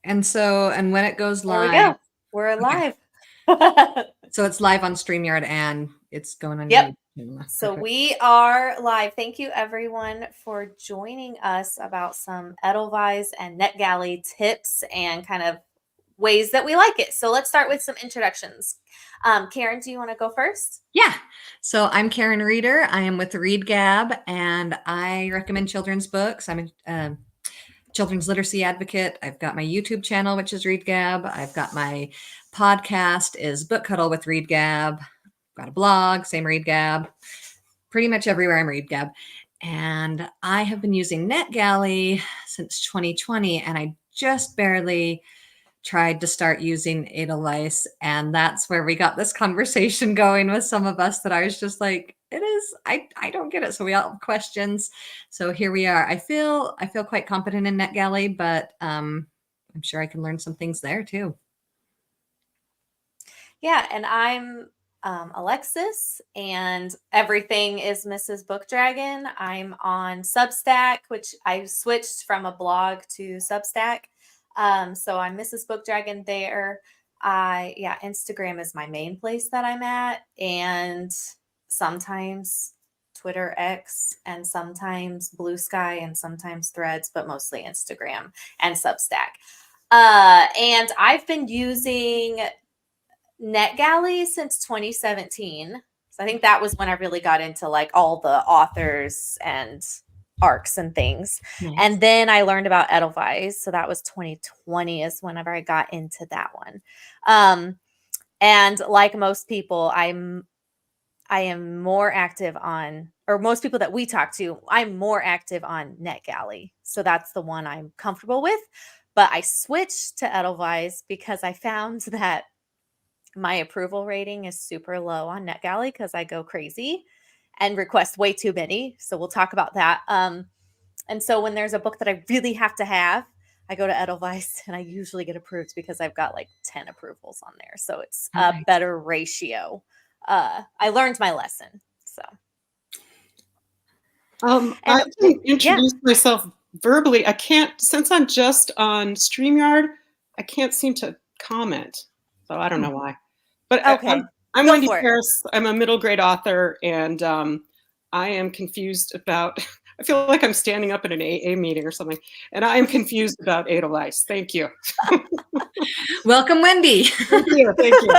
And when it goes There we live, go. We're okay. live. So it's live on StreamYard and it's going on your Yep. YouTube channel. So Perfect. we are live. Thank you everyone for joining us about some Edelweiss and NetGalley tips and kind of ways that we like it. So let's start with some introductions. Karen, do you want to go first? Yeah. So I'm Karen Reeder. I am with Read Gab, and I recommend children's books. I'm a children's literacy advocate. I've got my YouTube channel, which is Read Gab. I've got my podcast is Book Cuddle with Read Gab. I've got a blog, same Read Gab. Pretty much everywhere I'm Read Gab. And I have been using NetGalley since 2020, and I just barely tried to start using Edelweiss, and that's where we got this conversation going with some of us that I was just like, I don't get it. So we all have questions. So here we are. I feel quite competent in NetGalley, but I'm sure I can learn some things there too. Yeah, and I'm Alexis, and everything is Mrs. Book Dragon. I'm on Substack, which I switched from a blog to Substack. So I'm Mrs. Book Dragon there. Instagram is my main place that I'm at, and sometimes Twitter X, and sometimes Blue Sky, and sometimes Threads, but mostly Instagram and Substack. And I've been using NetGalley since 2017. So I think that was when I really got into like all the authors and eARCS and things. Nice. And then I learned about Edelweiss. So that was 2020 is whenever I got into that one. And like most people, I am more active on, or most people that we talk to, I'm more active on NetGalley. So that's the one I'm comfortable with. But I switched to Edelweiss because I found that my approval rating is super low on NetGalley because I go crazy and request way too many. So we'll talk about that. And so when there's a book that I really have to have, I go to Edelweiss and I usually get approved because I've got like 10 approvals on there. So it's a better ratio. I learned my lesson. So I can introduce myself verbally. I can't, since I'm just on StreamYard, I can't seem to comment. So I don't know why. But okay. I'm Wendy Harris. I'm a middle grade author, and I am confused about, I feel like I'm standing up at an AA meeting or something, and I am confused about Edelweiss. Thank you. Welcome, Wendy. Thank you. Thank you.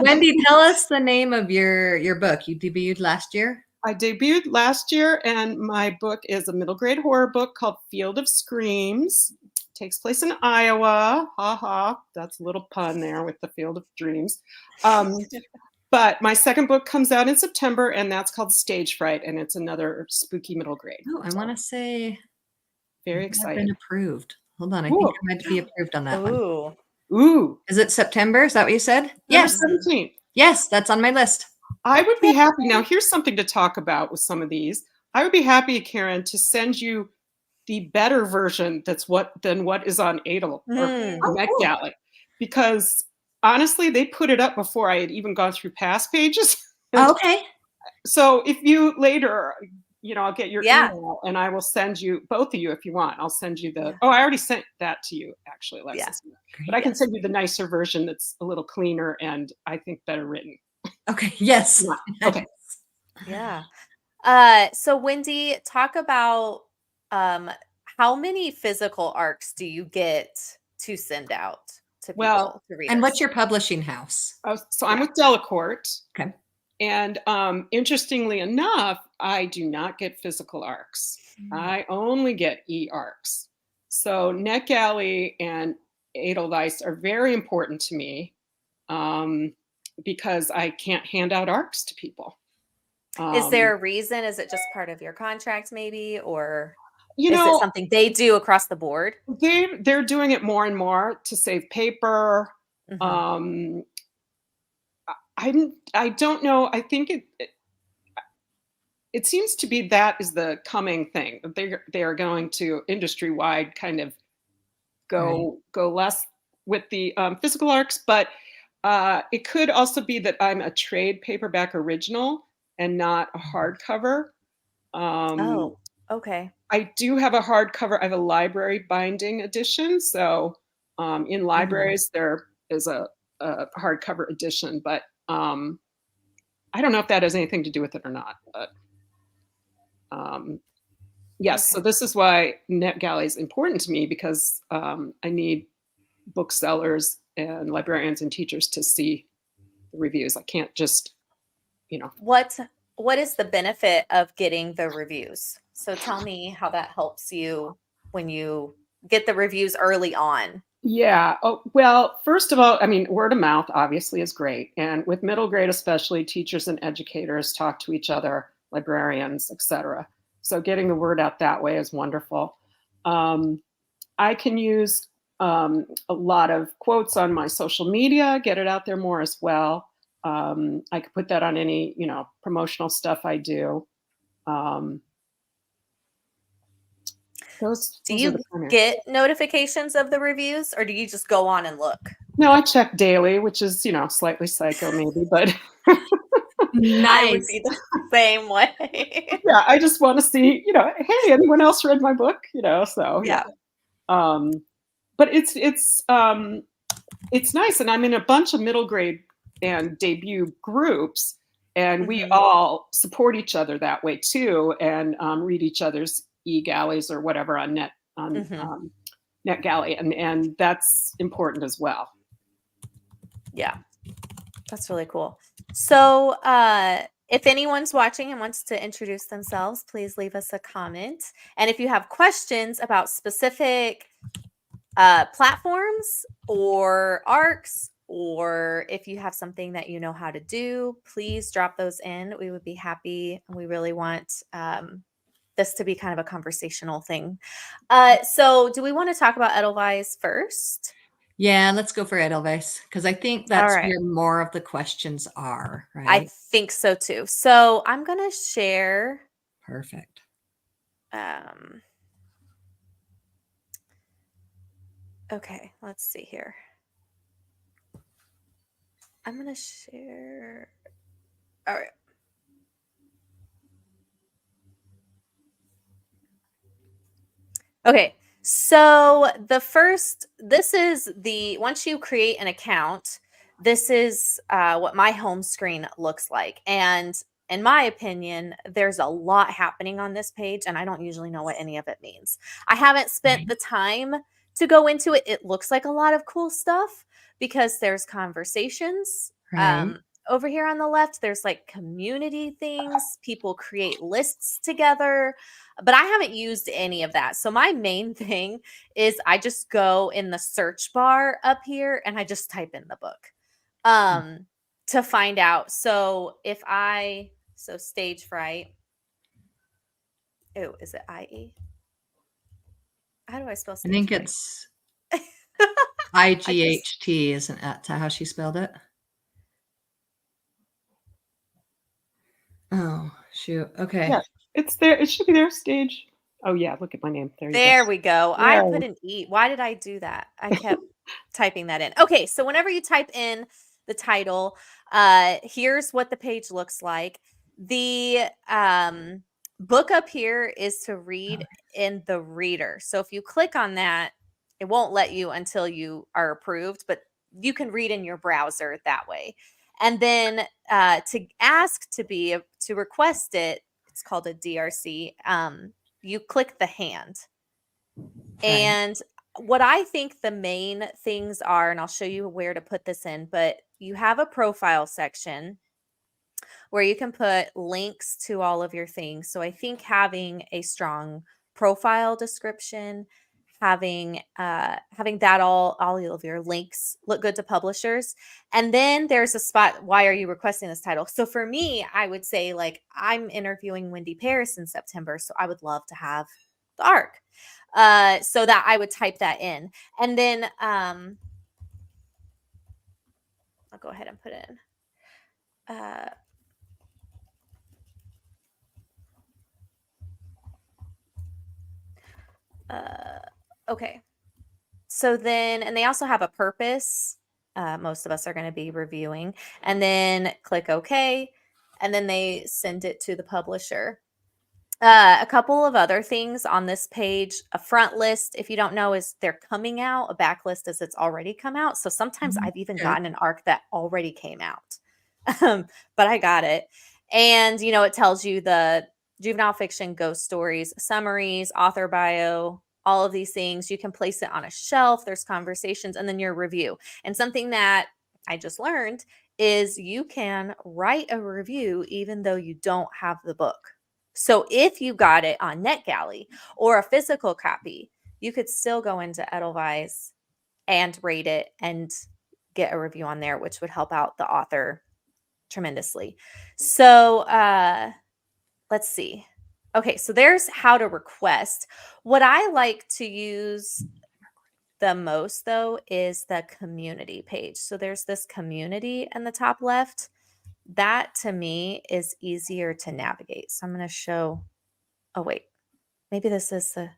Wendy, tell us the name of your book. You debuted last year? I debuted last year, and my book is a middle grade horror book called Field of Screams. It takes place in Iowa. Ha ha. That's a little pun there with the Field of Dreams. But my second book comes out in September, and that's called Stage Fright, and it's another spooky middle grade. Oh, I want to say very excited. I've been approved. Hold on, I think I might be approved on that one. Ooh. Is it September? Is that what you said? Yes. 17th. Yes, that's on my list. I would be happy. Now, here's something to talk about with some of these. I would be happy, Karen, to send you the better version than what is on Edel or NetGalley, because honestly, they put it up before I had even gone through past pages. Okay. So if you later, I'll get your email and I will send you, both of you, if you want. I'll send you the. I already sent that to you, actually, Alexis. Yeah. But I can send you the nicer version that's a little cleaner and I think better written. Okay. Yes. Okay. Yeah. So Wendy, talk about how many physical eARCS do you get to send out to people, to readers? And what's your publishing house? So I'm with Delacorte. Okay. And interestingly enough, I do not get physical eARCS. I only get eARCS. So NetGalley and Edelweiss are very important to me because I can't hand out eARCS to people. Is there a reason? Is it just part of your contract maybe, or is it something they do across the board? They're doing it more and more to save paper. Mm-hmm. I don't know. I think it seems to be that is the coming thing. They are going to industry-wide kind of go less with the physical eARCS, but it could also be that I'm a trade paperback original and not a hardcover. Okay. I do have a hardcover. I have a library binding edition, so In libraries, there is a hardcover edition, but I don't know if that has anything to do with it or not. But yes, so Okay. this is why NetGalley is important to me, because I need booksellers and librarians and teachers to see the reviews. I can't just, you know. What is the benefit of getting the reviews? So tell me how that helps you when you get the reviews early on. Yeah. Oh, well, first of all, I mean, word of mouth obviously is great. And with middle grade, especially, teachers and educators talk to each other, librarians, etc. So getting the word out that way is wonderful. I can use a lot of quotes on my social media, get it out there more as well. I could put that on any, promotional stuff I do. Those Do are you the primary. get notifications of the reviews or do you just go on and look? No, I check daily, which is, slightly psycho maybe, but I would Nice. be the same way. yeah, I just want to see, hey, anyone else read my book? So yeah. Yeah. But it's nice, and I'm in a bunch of middle grade and debut groups, and we all support each other that way too, and read each other's eGalleys or whatever on NetGalley, and that's important as well. Yeah, that's really cool. So if anyone's watching and wants to introduce themselves, please leave us a comment. And if you have questions about specific platforms or ARCs, or if you have something that you know how to do, please drop those in. We would be happy, and we really want this to be kind of a conversational thing. So do we want to talk about Edelweiss first? Yeah, let's go for Edelweiss because I think All that's right. where more of the questions are, I right? think so too. So I'm going to share. Perfect. Okay, let's see here. I'm going to share. All right. Okay, so this is once you create an account, this is what my home screen looks like. And in my opinion, there's a lot happening on this page, and I don't usually know what any of it means. I haven't spent the time to go into it. It looks like a lot of cool stuff because there's conversations. Right. Over here on the left, there's like community things. People create lists together, but I haven't used any of that. So my main thing is I just go in the search bar up here and I just type in the book to find out. So stage fright. Oh, is it IE? How do I spell I stage think fright? it's IGHT, isn't that how she spelled it? Oh, shoot. Okay. Yeah, it's there. It should be there. Stage. Oh yeah, look at my name. There we go. I Yeah. put an E. Why did I do that? I kept typing that in. Okay, so whenever you type in the title, here's what the page looks like. The book up here is to read in the reader. So if you click on that, it won't let you until you are approved, but you can read in your browser that way. And then to ask to request it, it's called a DRC. You click the hand. And what I think the main things are, and I'll show you where to put this in, but you have a profile section where you can put links to all of your things. So I think having a strong profile description, having that all of your links look good to publishers. And then there's a spot, why are you requesting this title? So for me, I would say like I'm interviewing Wendy Paris in September, so I would love to have the ARC. So that I would type that in. And then I'll go ahead and put in okay. So then, and they also have a purpose. Most of us are going to be reviewing, and then click OK, and then they send it to the publisher. A couple of other things on this page. A front list, if you don't know, is they're coming out. A back list is it's already come out. So sometimes I've even Okay. gotten an ARC that already came out, but I got it. And, it tells you the juvenile fiction, ghost stories, summaries, author bio, all of these things. You can place it on a shelf. There's conversations and then your review. And something that I just learned is you can write a review even though you don't have the book. So if you got it on NetGalley or a physical copy, you could still go into Edelweiss and rate it and get a review on there, which would help out the author tremendously. So let's see. Okay, so there's how to request. What I like to use the most, though, is the community page. So there's this community in the top left. That to me is easier to navigate. So I'm going to show. Oh, wait, maybe this is the.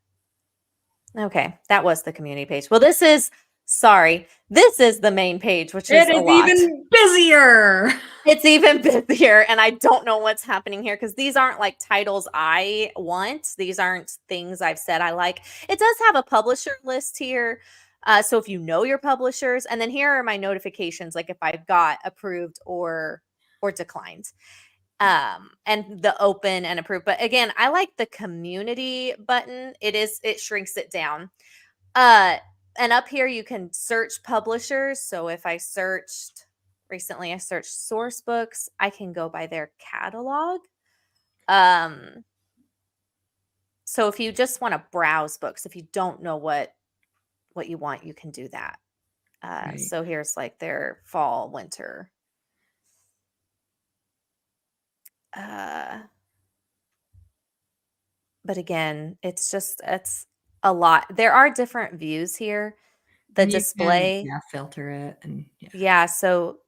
Okay, that was the community page. Well, this is the main page, which is It a is lot. even busier. It's even busier, and I don't know what's happening here because these aren't like titles I want. These aren't things I've said I like. It does have a publisher list here. So if you know your publishers, and then here are my notifications, like if I've got approved or declined, and the open and approved. But again, I like the community button. It shrinks it down. And up here you can search publishers. So if I searched recently, I searched source books, I can go by their catalog. So if you just want to browse books, if you don't know what you want, you can do that. Right. So here's like their fall, winter. But again, it's a lot. There are different views here. The And you display. can, filter it and Yeah. So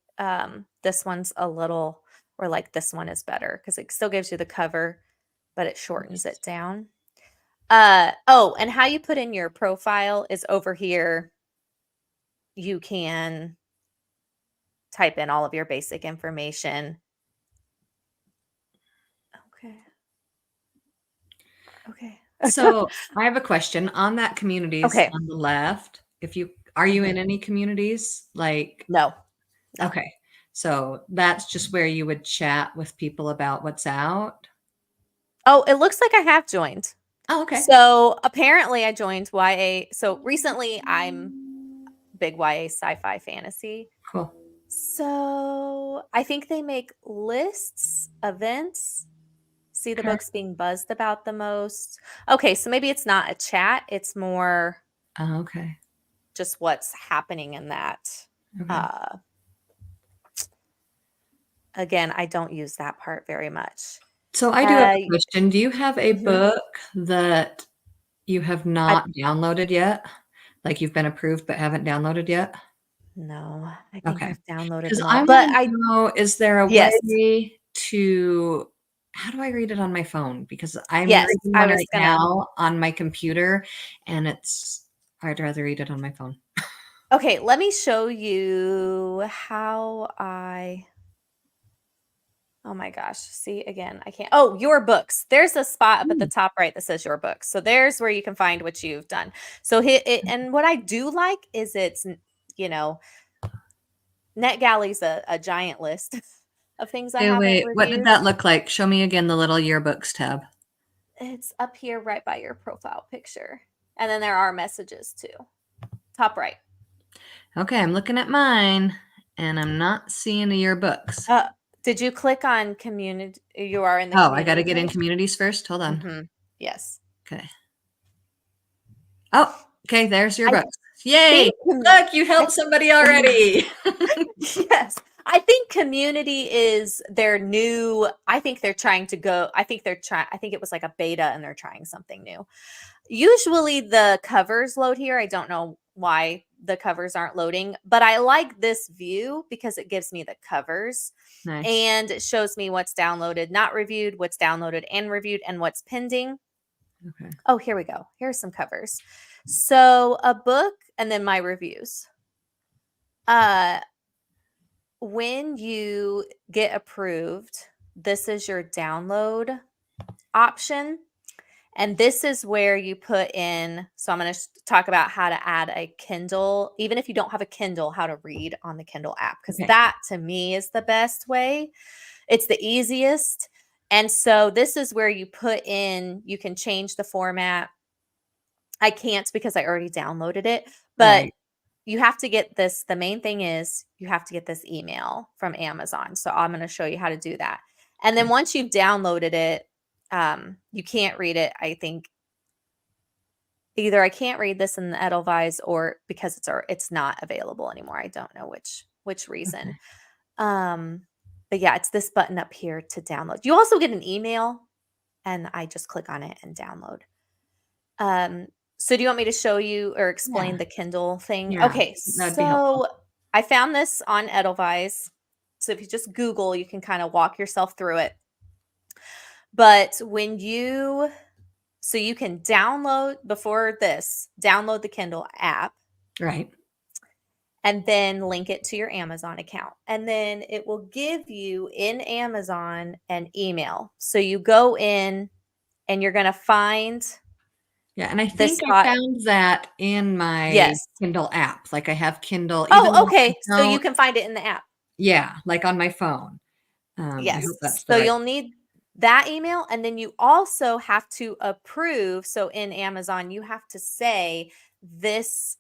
this one's a little, or like this one is better because it still gives you the cover, but it shortens it down. Oh, and how you put in your profile is over here. You can type in all of your basic information. Okay. So I have a question on that communities Okay. on the left. Are you in Mhm. any communities? Like, No. okay. So that's just where you would chat with people about what's out. Oh, it looks like I have joined. Oh, okay. So apparently I joined YA. So recently I'm big YA sci-fi fantasy. Cool. So I think they make lists, events, see the Okay. books being buzzed about the most. Okay, so maybe it's not a chat. It's more Oh, okay. just what's happening in that. Okay. Again, I don't use that part very much. So I do have a question. Do you have a book that you have not downloaded yet? Like you've been approved but haven't downloaded yet? No, I think I've downloaded Because them I all. But want to know, is there a yes. way to, how do I read it on my phone? Because I'm Yes, reading I one was right gonna. now on my computer, and I'd rather read it on my phone. Okay, let me show you how oh my gosh, see again, I can't. Oh, your books. There's a spot up at the top right that says your books. So there's where you can find what you've done. So hit it, and what I do like is it's, NetGalley's a giant list of things I Hey, haven't wait, what did reviewed. that look like? Show me again the little yearbooks tab. It's up here right by your profile picture. And then there are messages too. Top right. Okay, I'm looking at mine, and I'm not seeing the yearbooks. Did you click on community? You are in the Oh, community. I got to get in communities first? Hold on. Mm-hmm. Yes. Okay. Oh, okay, there's your books. Yay! Look, You helped somebody already. Yes. I think community is their new, I think they're trying to go, I think it was like a beta and they're trying something new. Usually the covers load here. I don't know why the covers aren't loading, but I like this view because it gives me the covers. Nice. And it shows me what's downloaded, not reviewed, what's downloaded and reviewed, and what's pending. Okay. Oh, here we go. Here's some covers. So a book and then my reviews. When you get approved, this is your download option. And this is where you put in, so I'm going to talk about how to add a Kindle, even if you don't have a Kindle, how to read on the Kindle app, because Okay. that to me is the best way. It's the easiest. And so this is where you put in, you can change the format. I can't because I already downloaded it, but Right. you have to get this. The main thing is you have to get this email from Amazon. So I'm going to show you how to do that. And then Okay. once you've downloaded it, you can't read it. I think either I can't read this in the Edelweiss or because it's not available anymore. I don't know which reason. Okay. But yeah, it's this button up here to download. You also get an email, and I just click on it and download. So do you want me to show you or explain Yeah. the Kindle thing? Yeah. Okay, That'd be helpful. so I found this on Edelweiss. So if you just Google, you can kind of walk yourself through it. But so you can download the Kindle app Right. and then link it to your Amazon account. And then it will give you in Amazon an email. So you go in and you're going to find Yeah, and I the think I spot. found that in my Yes. Kindle app. Like I have Kindle, even Oh, though I okay. So you don't, can find it in the app. yeah, like on my phone. I hope Yes. that's the So right. you'll need that email. And then you also have to approve. So in Amazon, you have to say this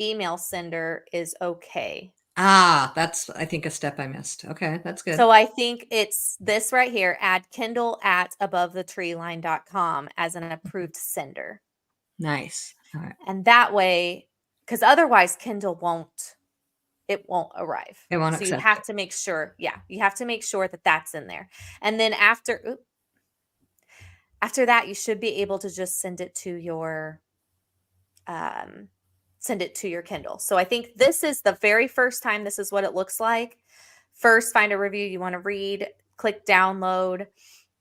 email sender is okay. That's, I think, a step I missed. Okay, that's good. So I think it's this right here, add Kindle at abovethetreeline.com as an approved sender. Nice. All right. And that way, because otherwise Kindle won't arrive. It won't So you accept have it. to make sure, you have to make sure that that's in there. And then after that, you should be able to just send it to your Kindle. So I think this is the very first time. This is what it looks like. First, find a review you want to read, click download,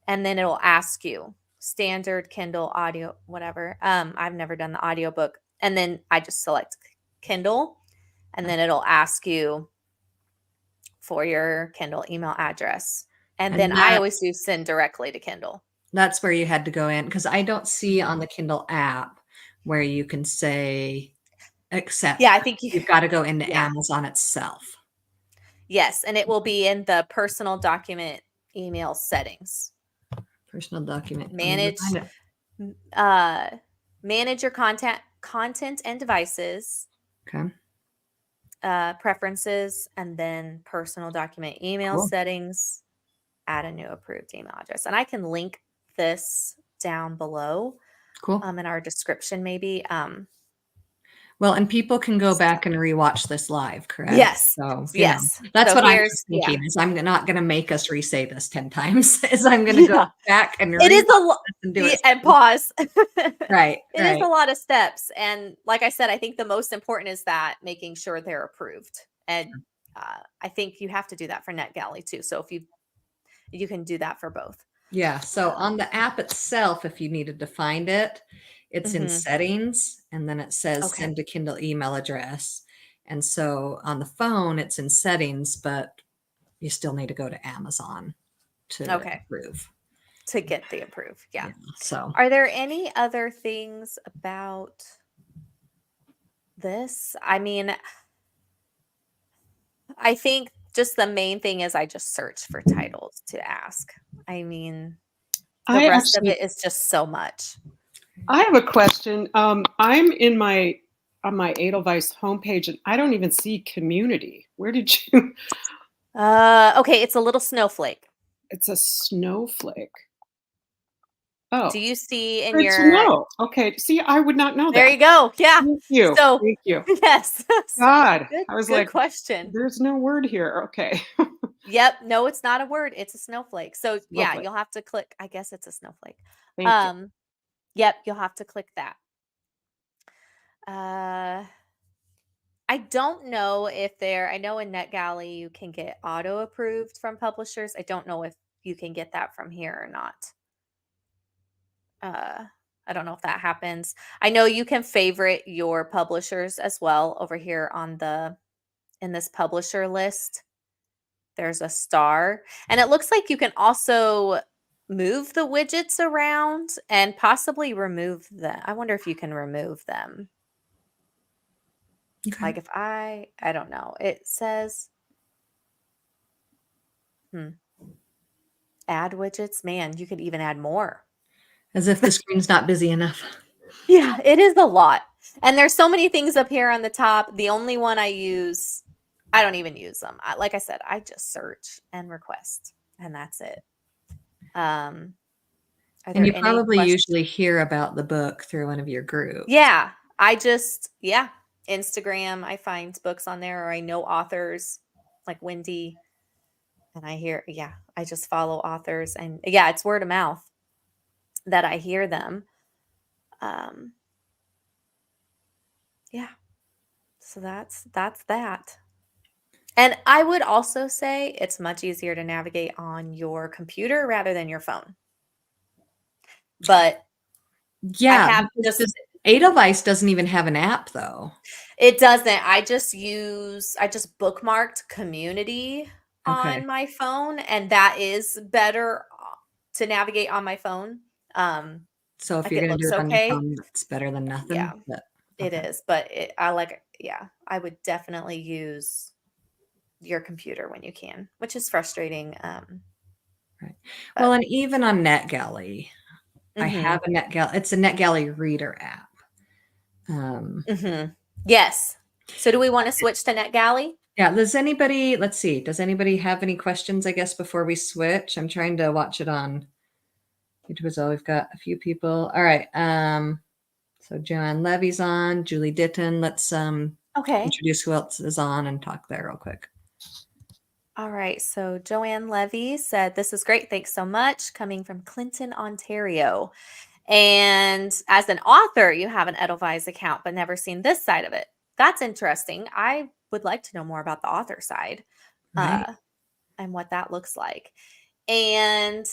and then it'll ask you standard Kindle audio, whatever. I've never done the audiobook. And then I just select Kindle, and then it'll ask you for your Kindle email address. And then And I always do send directly to Kindle. that's where you had to go in, because I don't see on the Kindle app where you can say accept. Yeah, I think You've got to go into yeah. Amazon itself. Yes, and it will be in the personal document email settings. Personal document. Manage manage your content and devices. Okay. Preferences, and then personal document email Cool. settings, add a new approved email address. And I can link this down below Cool. in our description maybe. Well, and people can go back and rewatch this live, correct? Yes. So, Yes. that's So what I'm here's thinking is I'm not going to make us re-say this 10 times. Is I'm going to go back and it is a lot and do it. and pause. Right. It is a lot of steps. And like I said, I think the most important is that making sure they're approved. And I think you have to do that for NetGalley too. So if you can do that for both. Yeah. So on the app itself, if you needed to find it, it's in settings, and then it says send to Kindle email address. And so on the phone, it's in settings, but you still need to go to Amazon to approve. To get the approved. Yeah. So are there any other things about this? I mean, I think just the main thing is I just search for titles to ask. I mean, the rest of it is just so much. I have a question. I'm on my Edelweiss homepage, and I don't even see community. Where did you? Okay, it's a little snowflake. It's a snowflake. Oh, do you see in good your? To know. Okay, see, I would not know that. There you go. Yeah. Thank you. So thank you. Yes. God, I was good like, question. There's no word here. Okay. Yep. No, it's not a word. It's a snowflake. So yeah, Snowflake. you'll have to click. I guess it's a snowflake. Thank you. Yep, you'll have to click that. I don't know if I know in NetGalley you can get auto approved from publishers. I don't know if you can get that from here or not. I don't know if that happens. I know you can favorite your publishers as well over here in this publisher list. There's a star, and it looks like you can also move the widgets around and possibly remove them. I wonder if you can remove them. Okay. Like if I don't know. It says add widgets. Man, you could even add more. As if the screen's not busy enough. Yeah, it is a lot. And there's so many things up here on the top. The only one I use, I don't even use them. Like I said, I just search and request, and that's it. Are And there you any probably questions? usually hear about the book through one of your groups. Yeah, Instagram, I find books on there, or I know authors like Wendy, and I just follow authors, and yeah, it's word of mouth that I hear them. Yeah, so that's that. And I would also say it's much easier to navigate on your computer rather than your phone. But I Yeah, have because just Edelweiss doesn't even have an app though. It doesn't. I just bookmarked community Okay. on my phone, and that is better to navigate on my phone. So if Like you're it gonna do looks it on your okay. phone, that's better than Yeah, nothing. But it okay. is. But I would definitely use your computer when you can, which is frustrating. Right. But Well, and even on NetGalley, I have mhm, a NetGalley. It's a NetGalley reader app. mhm. Yes. So do we want to switch to NetGalley? Yeah. Does anybody? Let's see. Does anybody have any questions? I guess before we switch, I'm trying to watch it on YouTube as well. We've got a few people. All right. So Joanne Levy's on. Julie Ditton. Let's Okay. introduce who else is on and talk there real quick. All right. So Joanne Levy said, "This is great. Thanks so much. Coming from Clinton, Ontario. And as an author, you have an Edelweiss account, but never seen this side of it. That's interesting. I would like to know more about the author side Right. and what that looks like." And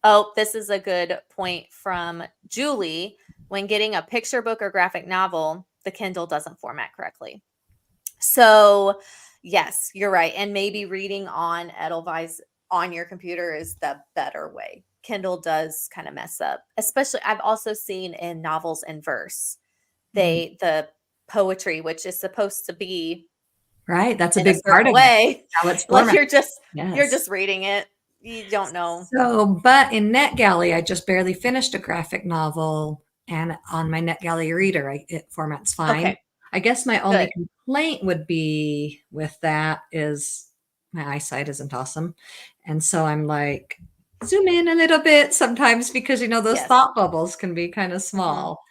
oh, this is a good point from Julie. When getting a picture book or graphic novel, the Kindle doesn't format correctly. So, yes, you're right. And maybe reading on Edelweiss on your computer is the better way. Kindle does kind of mess up. Especially I've also seen in novels in verse. The poetry, which is supposed to be Right. That's a in a big part certain of it. way, How it's like formatted. you're Yes. just reading it. You don't know. So, but in NetGalley, I just barely finished a graphic novel, and on my NetGalley reader, it formats fine. Okay, I guess my only good. complaint would be with that is my eyesight isn't awesome. And so I'm like, zoom in a little bit sometimes because, those Yes. thought bubbles can be kind of Mhm. small.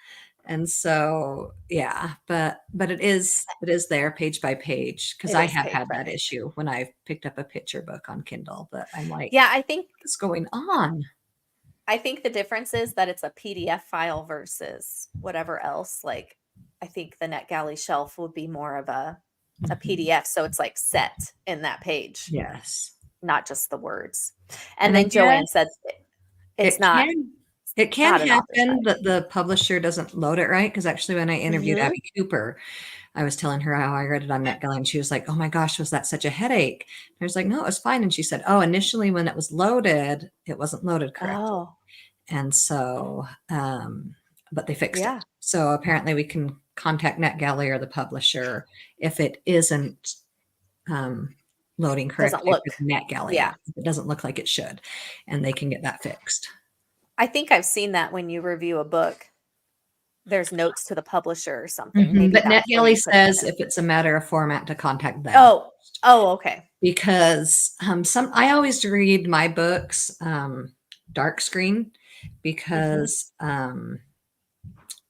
And so, yeah, but it is there page by page because It I is have page had by that page. issue when I've picked up a picture book on Kindle, but I'm like, Yeah, what's going on? I think the difference is that it's a PDF file versus whatever else. Like, I think the NetGalley shelf would be more of a Mhm. PDF, so it's like set in that page, Yes. not just the words. And And I then Joanne guess said it's it not can it it's can not an author happen side. that the publisher doesn't load it right. Because actually when I interviewed Mhm. Abby Cooper, I was telling her how I read it on NetGalley, and she was like, "Oh my gosh, was that such a headache?" And I was like, "No, it was fine." And she said, "Oh, initially when it was loaded, it wasn't loaded correctly." Oh, And so, but they fixed yeah. it. So apparently we can contact NetGalley or the publisher if it isn't um, loading Doesn't correctly look. for the NetGalley Yeah. app. It doesn't look like it should, and they can get that fixed. I think I've seen that when you review a book, there's notes to the publisher or something. Mhm. Maybe But that's where NetGalley you put that says in. if it's a matter of format to contact them Oh. Oh, okay. because I always read my books dark screen Mhm. because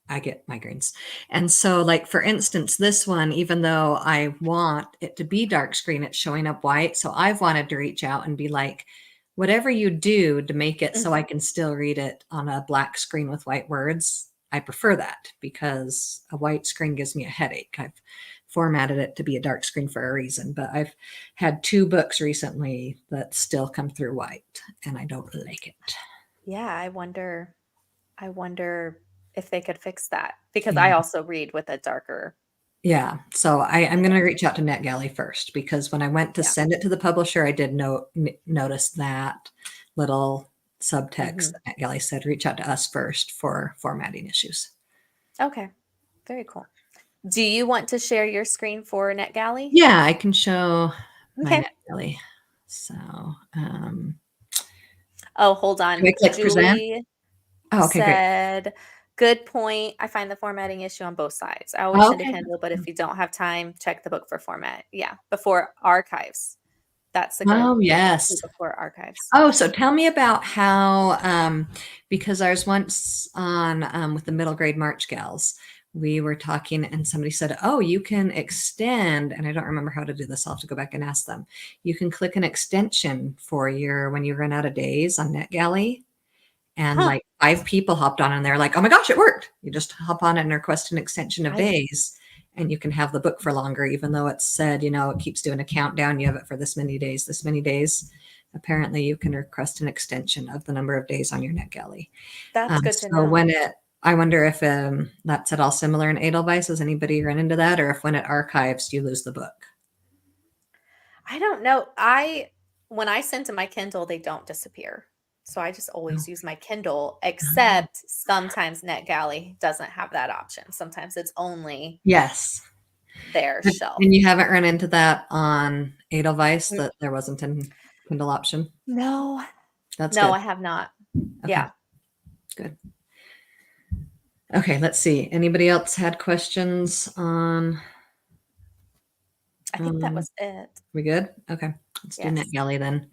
I get migraines. And so, like, for instance, this one, even though I want it to be dark screen, it's showing up white. So I've wanted to reach out and be like, whatever you do to make it so I Mhm. can still read it on a black screen with white words, I prefer that because a white screen gives me a headache. I've formatted it to be a dark screen for a reason, but I've had two books recently that still come through white and I don't like it. Yeah, I wonder if they could fix that because I Yeah. also read with a darker. Yeah, so I'm gonna reach out to NetGalley first because when I went to Yeah. send it to the publisher, I did notice that little subtext that NetGalley said, reach out to us first for formatting issues. Okay. Very cool. Do you want to share your screen for NetGalley? Yeah, I can show my Okay. NetGalley. So, Oh, hold do on. I click present? Julie Oh, okay, great. said, good point. I find the formatting issue on both sides. I always Oh, send a okay. Kindle, but if you don't have time, check the book for format. Yeah, before archives. That's the Oh, good yes. before archives. Oh, so tell me about how, because I was once on with the middle grade March gals, we were talking and somebody said, oh, you can extend, and I don't remember how to do this. I'll have to go back and ask them. You can click an extension for when you run out of days on NetGalley. And Huh. like 5 people hopped on and they're like, oh my gosh, it worked. You just hop on and request an extension of days and you can have the book for longer, even though it's said, it keeps doing a countdown. You have it for this many days, this many days. Apparently you can request an extension of the number of days on your NetGalley. That's good to So know. I wonder if that's at all similar in Edelweiss. Has anybody run into that? Or if when it archives, you lose the book? I don't know. When I send to my Kindle, they don't disappear. So I just always use my Kindle, except sometimes NetGalley doesn't have that option. Sometimes it's only Yes. their shelf. And you haven't run into that on Edelweiss, that there wasn't a Kindle option? No. That's No, good. I have not. Okay. Yeah. Good. Okay, let's see. Anybody else had questions on? I think that was it. We good? Okay, let's do Yes. NetGalley then.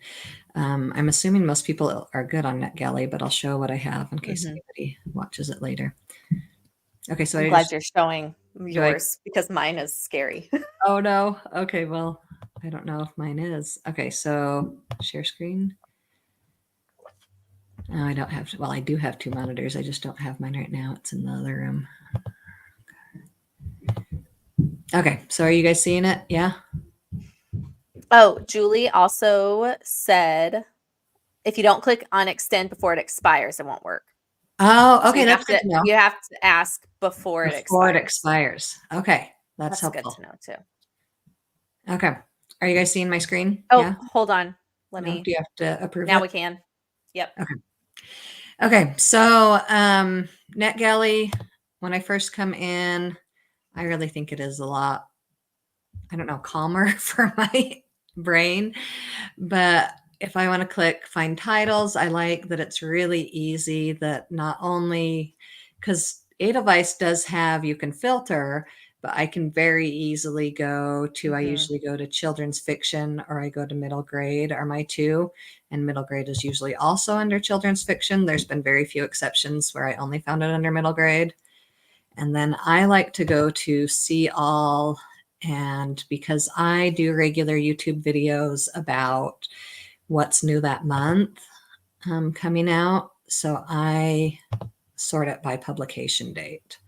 I'm assuming most people are good on NetGalley, but I'll show what I have in case anybody watches it later. Okay, so I'm I glad just you're showing yours because mine is scary. oh no. Okay, well, I don't know if mine is. Okay, so share screen. No, I don't have to. Well, I do have 2 monitors. I just don't have mine right now. It's in the other room. Okay, so are you guys seeing it? Yeah. Oh, Julie also said if you don't click on extend before it expires, it won't work. Oh, So okay, that's good to know. You have to ask before it expires. Okay, that's helpful. Good to know too. Okay, are you guys seeing my screen? Oh, Yeah. hold on. Do you have to approve Now it? we can. Yep. Okay, so NetGalley, when I first come in, I really think it is a lot, I don't know, calmer for my brain. But if I want to click find titles, I like that it's really easy, that not only, because Edelweiss does have, you can filter, but I can very easily go to, I usually go to children's fiction or I go to middle grade are my 2. And middle grade is usually also under children's fiction. There's been very few exceptions where I only found it under middle grade. And then I like to go to see all. And because I do regular YouTube videos about what's new that month coming out, so I sort it by publication date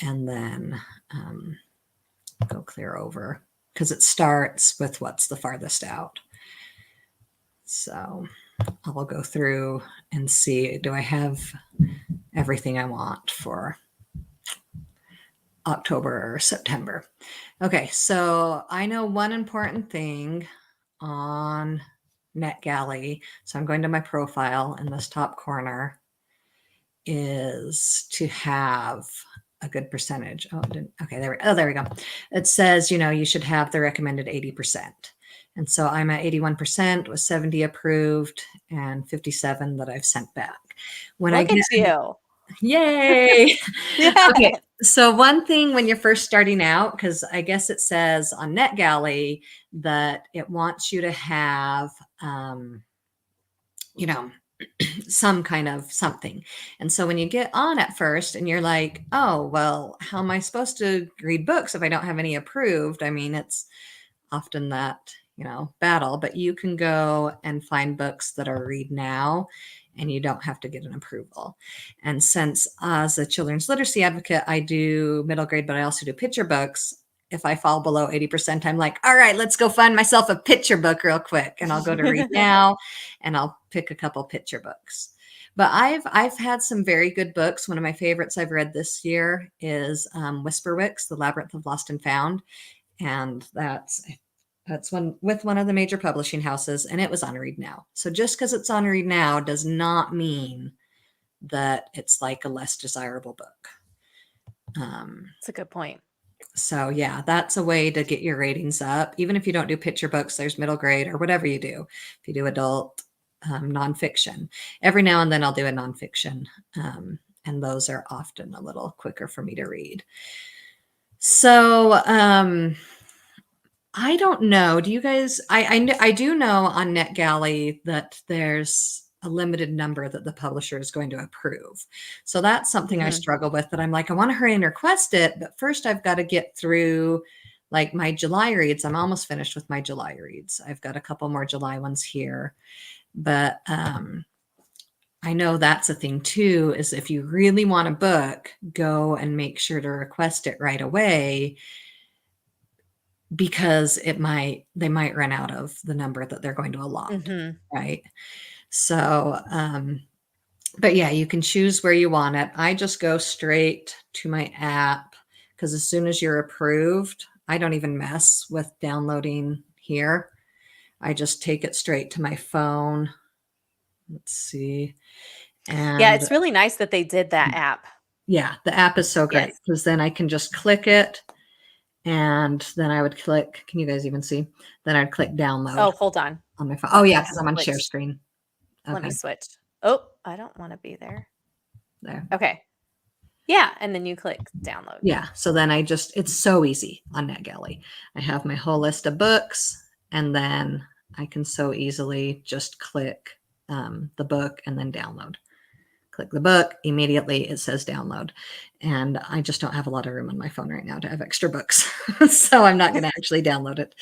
and then go clear over because it starts with what's the farthest out. So I'll go through and see, do I have everything I want for October or September? Okay, so I know one important thing on NetGalley. So I'm going to my profile in this top corner is to have a good percentage. Oh, okay, there we go. It says, you should have the recommended 80%. And so I'm at 81% with 70 approved and 57 that I've sent back. Look at you. Yay. Yeah. Okay. So one thing when you're first starting out, because I guess it says on NetGalley that it wants you to have, some kind of something. And so when you get on at first and you're like, oh, well, how am I supposed to read books if I don't have any approved? I mean, it's often that, battle, but you can go and find books that are read now and you don't have to get an approval. And since as a children's literacy advocate, I do middle grade, but I also do picture books. If I fall below 80%, I'm like, all right, let's go find myself a picture book real quick. And I'll go to read now and I'll pick a couple picture books. But I've had some very good books. One of my favorites I've read this year is Whisperwicks, The Labyrinth of Lost and Found. And that's That's one with one of the major publishing houses, and it was on Read Now. So just because it's on Read Now does not mean that it's like a less desirable book. That's a good point. So yeah, that's a way to get your ratings up. Even if you don't do picture books, there's middle grade or whatever you do. If you do adult nonfiction, every now and then I'll do a nonfiction, and those are often a little quicker for me to read. So I don't know. Do you guys? I do know on NetGalley that there's a limited number that the publisher is going to approve. So that's something I struggle with, that I'm like, I want to hurry and request it, but first I've got to get through like my July reads. I'm almost finished with my July reads. I've got a couple more July ones here, but I know that's a thing too, is if you really want a book, go and make sure to request it right away, because they might run out of the number that they're going to allot, right? So, but yeah, you can choose where you want it. I just go straight to my app, because as soon as you're approved, I don't even mess with downloading here. I just take it straight to my phone. Let's see. And Yeah, it's really nice that they did that app. yeah, the app is so great, because then I can just click it, and then I would click, can you guys even see? Then I'd click download. Oh, hold on. On my phone. Oh yeah, because I'm on share screen. Okay. Let me switch. Oh, I don't want to be there. There. Okay. Yeah, and then you click download. Yeah, so then it's so easy on NetGalley. I have my whole list of books, and then I can so easily just click the book and then download. Click the book, immediately it says download. And I just don't have a lot of room on my phone right now to have extra books. So I'm not going to actually download it.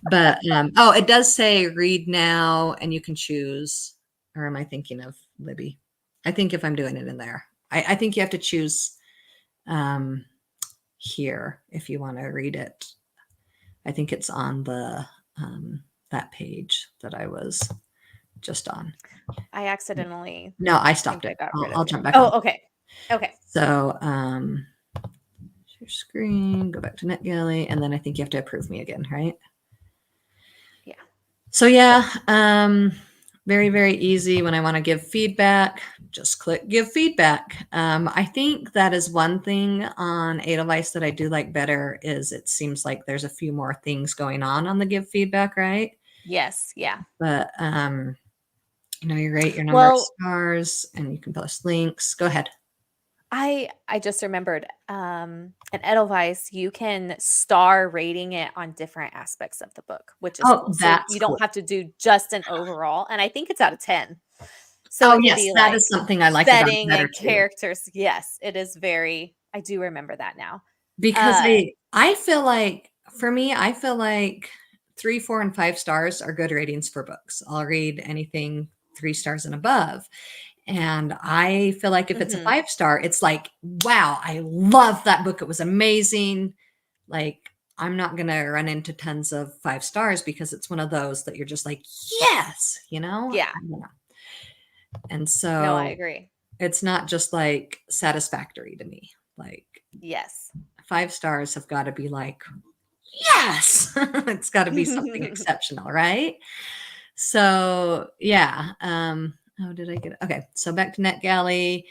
But, oh, it does say read now, and you can choose, or am I thinking of Libby? I think if I'm doing it in there, I think you have to choose here if you want to read it. I think it's on the that page that I was just on. I accidentally. No, I stopped it. I'll jump back. Oh, on. okay. Okay. So share screen, go back to NetGalley, and then I think you have to approve me again, right? Yeah. So yeah, very, very easy. When I want to give feedback, just click give feedback. I think that is one thing on Edelweiss that I do like better, is it seems like there's a few more things going on the give feedback, right? Yes. Yeah. But you rate your number of stars, and you can post links. Go ahead. I just remembered in Edelweiss, you can star rating it on different aspects of the book, which is cool. So you don't have to do just an overall. And I think it's out of 10. So yes, that is something I like about it better and characters. Too. Yes, it is very. I do remember that now, because I feel like, for me, I feel like 3, 4, and 5 stars are good ratings for books. I'll read anything 3 stars and above. And I feel like if it's a 5-star, it's like, wow, I love that book. It was amazing. Like, I'm not going to run into tons of 5 stars, because it's one of those that you're just like, yes, Yeah. And so no, I agree. It's not just like satisfactory to me. Like, yes, 5 stars have got to be like, yes, it's got to be something exceptional. Right. So yeah. How did I get it? Okay. So back to NetGalley.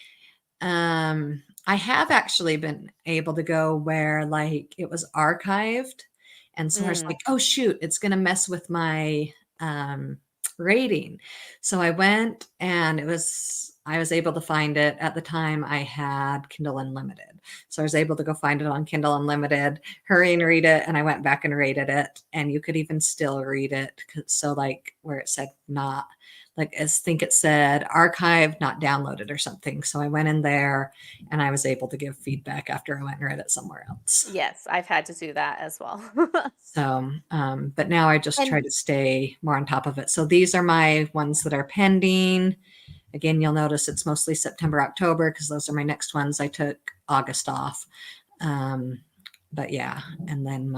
I have actually been able to go where like it was archived. And so I was like, oh shoot, it's going to mess with my rating. So I went, and I was able to find it. At the time I had Kindle Unlimited. So I was able to go find it on Kindle Unlimited, hurry and read it. And I went back and rated it, and you could even still read it. So like where it said not, like I think it said archived, not downloaded or something. So I went in there, and I was able to give feedback after I went and read it somewhere else. Yes, I've had to do that as well. So, but now I just try to stay more on top of it. So these are my ones that are pending. Again, you'll notice it's mostly September, October, because those are my next ones. I took August off. But yeah, and then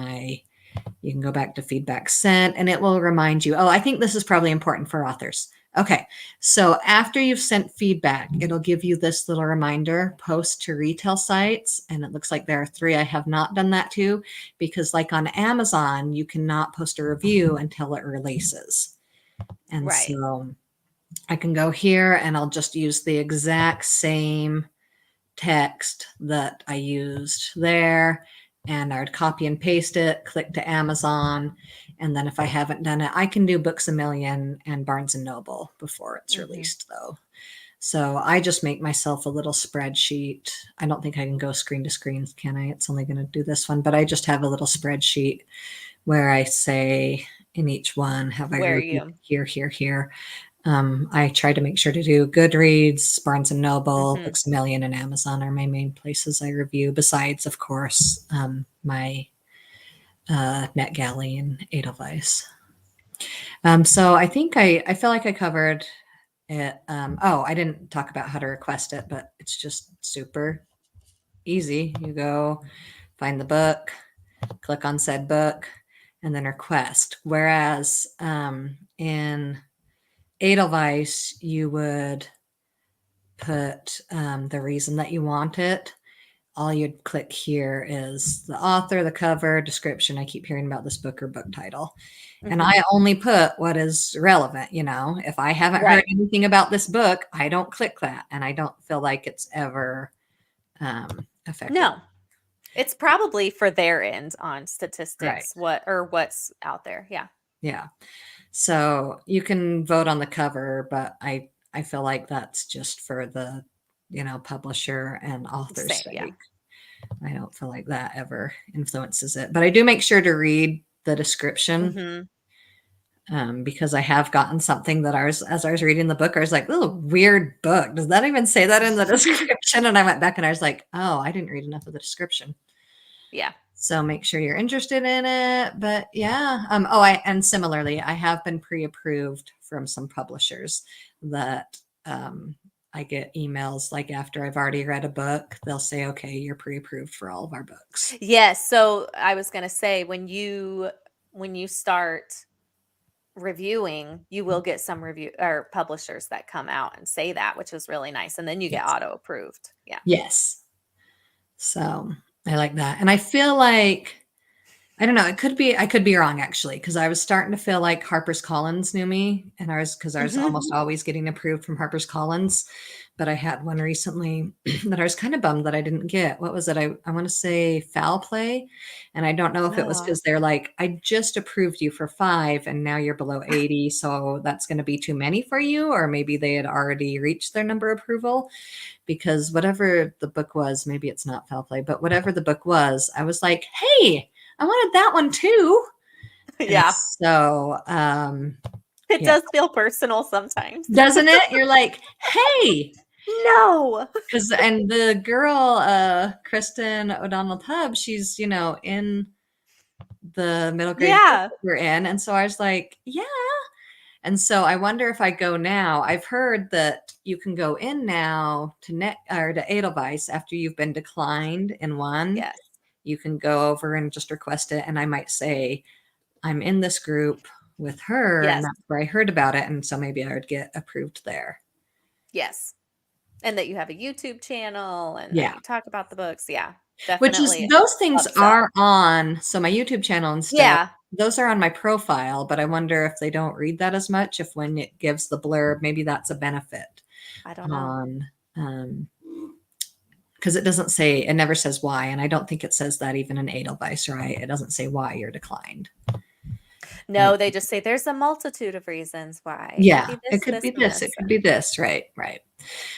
you can go back to feedback sent, and it will remind you. Oh, I think this is probably important for authors. Okay. So after you've sent feedback, it'll give you this little reminder, post to retail sites. And it looks like there are 3 I have not done that to, because like on Amazon, you cannot post a review until it releases. And Right. so I can go here and I'll just use the exact same text that I used there, and I would copy and paste it, click to Amazon, and then if I haven't done it, I can do Books a Million and Barnes and Noble before it's released though. So I just make myself a little spreadsheet. I don't think I can go screen to screen, can I? It's only going to do this one, but I just have a little spreadsheet where I say in each one, have I Where reviewed you? here. I try to make sure to do Goodreads, Barnes and Noble, Mhm. Books a Million, and Amazon are my main places I review. Besides, of course, my NetGalley and Edelweiss. So I think I feel like I covered it. Oh, I didn't talk about how to request it, but it's just super easy. You go find the book, click on said book, and then request. Whereas in Edelweiss, you would put the reason that you want it. All you'd click here is the author, the cover, description. I keep hearing about this book or book title. And Mhm. I only put what is relevant. If I haven't heard Right. anything about this book, I don't click that. And I don't feel like it's ever effective. No. It's probably for their end on Right. statistics, what's out there. Yeah. Yeah. So you can vote on the cover, but I feel like that's just for the, publisher and author's Same. Yeah. sake. I don't feel like that ever influences it, but I do make sure to read the description because I have gotten something that as I was reading the book, I was like, "Oh, weird book. Does that even say that in the description?" And I went back and I was like, "Oh, I didn't read enough of the description." Yeah. So make sure you're interested in it. But yeah. And similarly, I have been pre-approved from some publishers that I get emails like after I've already read a book, they'll say, okay, you're pre-approved for all of our books. Yes. So I was going to say when you start reviewing, you will get some review or publishers that come out and say that, which is really nice. And then you get Yes. auto approved. Yeah. Yes. So I like that. And I feel like, I don't know, I could be wrong actually, because I was starting to feel like HarperCollins knew me, and I was almost always getting approved from HarperCollins. But I had one recently that I was kind of bummed that I didn't get. What was it? I want to say Foul Play. And I don't know if it was because they're like, I just approved you for 5 and now you're below 80. So that's going to be too many for you. Or maybe they had already reached their number approval, because whatever the book was, maybe it's not Foul Play, but whatever the book was, I was like, hey, I wanted that one too. Yeah. So It does feel personal sometimes. Doesn't it? You're like, hey. No. And the girl, Kristen O'Donnell Tubbs, she's, in the middle grade Yeah. we're in. And so I was like, yeah. And so I wonder if I go now. I've heard that you can go in now to Edelweiss after you've been declined in one. Yes. You can go over and just request it. And I might say, I'm in this group with her, Yes. and that's where I heard about it. And so maybe I would get approved there. Yes. And that you have a YouTube channel and Yeah. that you talk about the books. Yeah. Which is, Definitely. those things upsell. are on. So my YouTube channel and stuff, Yeah. those are on my profile, but I wonder if they don't read that as much, if when it gives the blurb, maybe that's a benefit. I don't know. Because it never says why. And I don't think it says that even in Edelweiss, right? It doesn't say why you're declined. No, they just say there's a multitude of reasons why. Yeah, It could be this, it could be this. Right.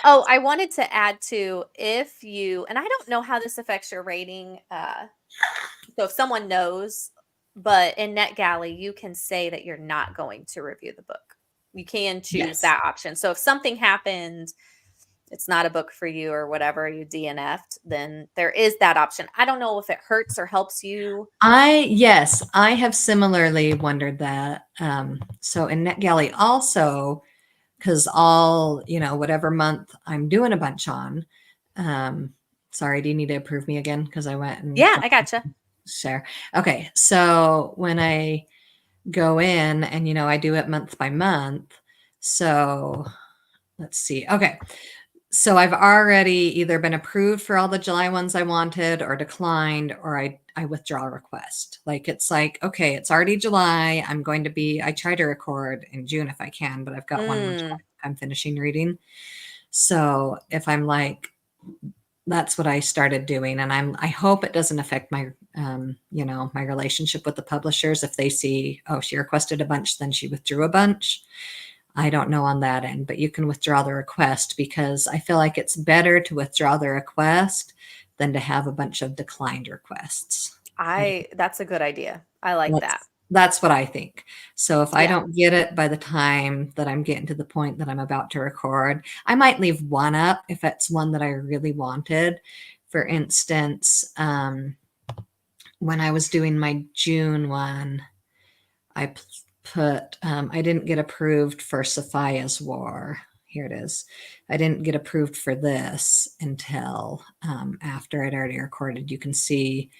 Oh, I wanted to add to, if you, and I don't know how this affects your rating. So if someone knows, but in NetGalley, you can say that you're not going to review the book. You can choose that option. So if something happened, it's not a book for you or whatever, you DNF'd, then there is that option. I don't know if it hurts or helps you. I have similarly wondered that. So in NetGalley also, because whatever month I'm doing a bunch on, sorry, do you need to approve me again? Because I went and I gotcha. Share. Okay. So when I go in and, I do it month by month, So let's see. Okay. So I've already either been approved for all the July ones I wanted or declined, or I withdraw a request. Like it's like, okay, it's already July. I try to record in June if I can, but I've got one more July I'm finishing reading. So if I'm like, that's what I started doing. And I hope it doesn't affect my, my relationship with the publishers. If they see, oh, she requested a bunch, then she withdrew a bunch. I don't know on that end, but you can withdraw the request, because I feel like it's better to withdraw the request than to have a bunch of declined requests. That's a good idea. I like that. That's what I think. So if I Yeah. don't get it by the time that I'm getting to the point that I'm about to record, I might leave one up if it's one that I really wanted. For instance, when I was doing my June one, I I didn't get approved for Sophia's War. Here it is. I didn't get approved for this until after I'd already recorded. You can see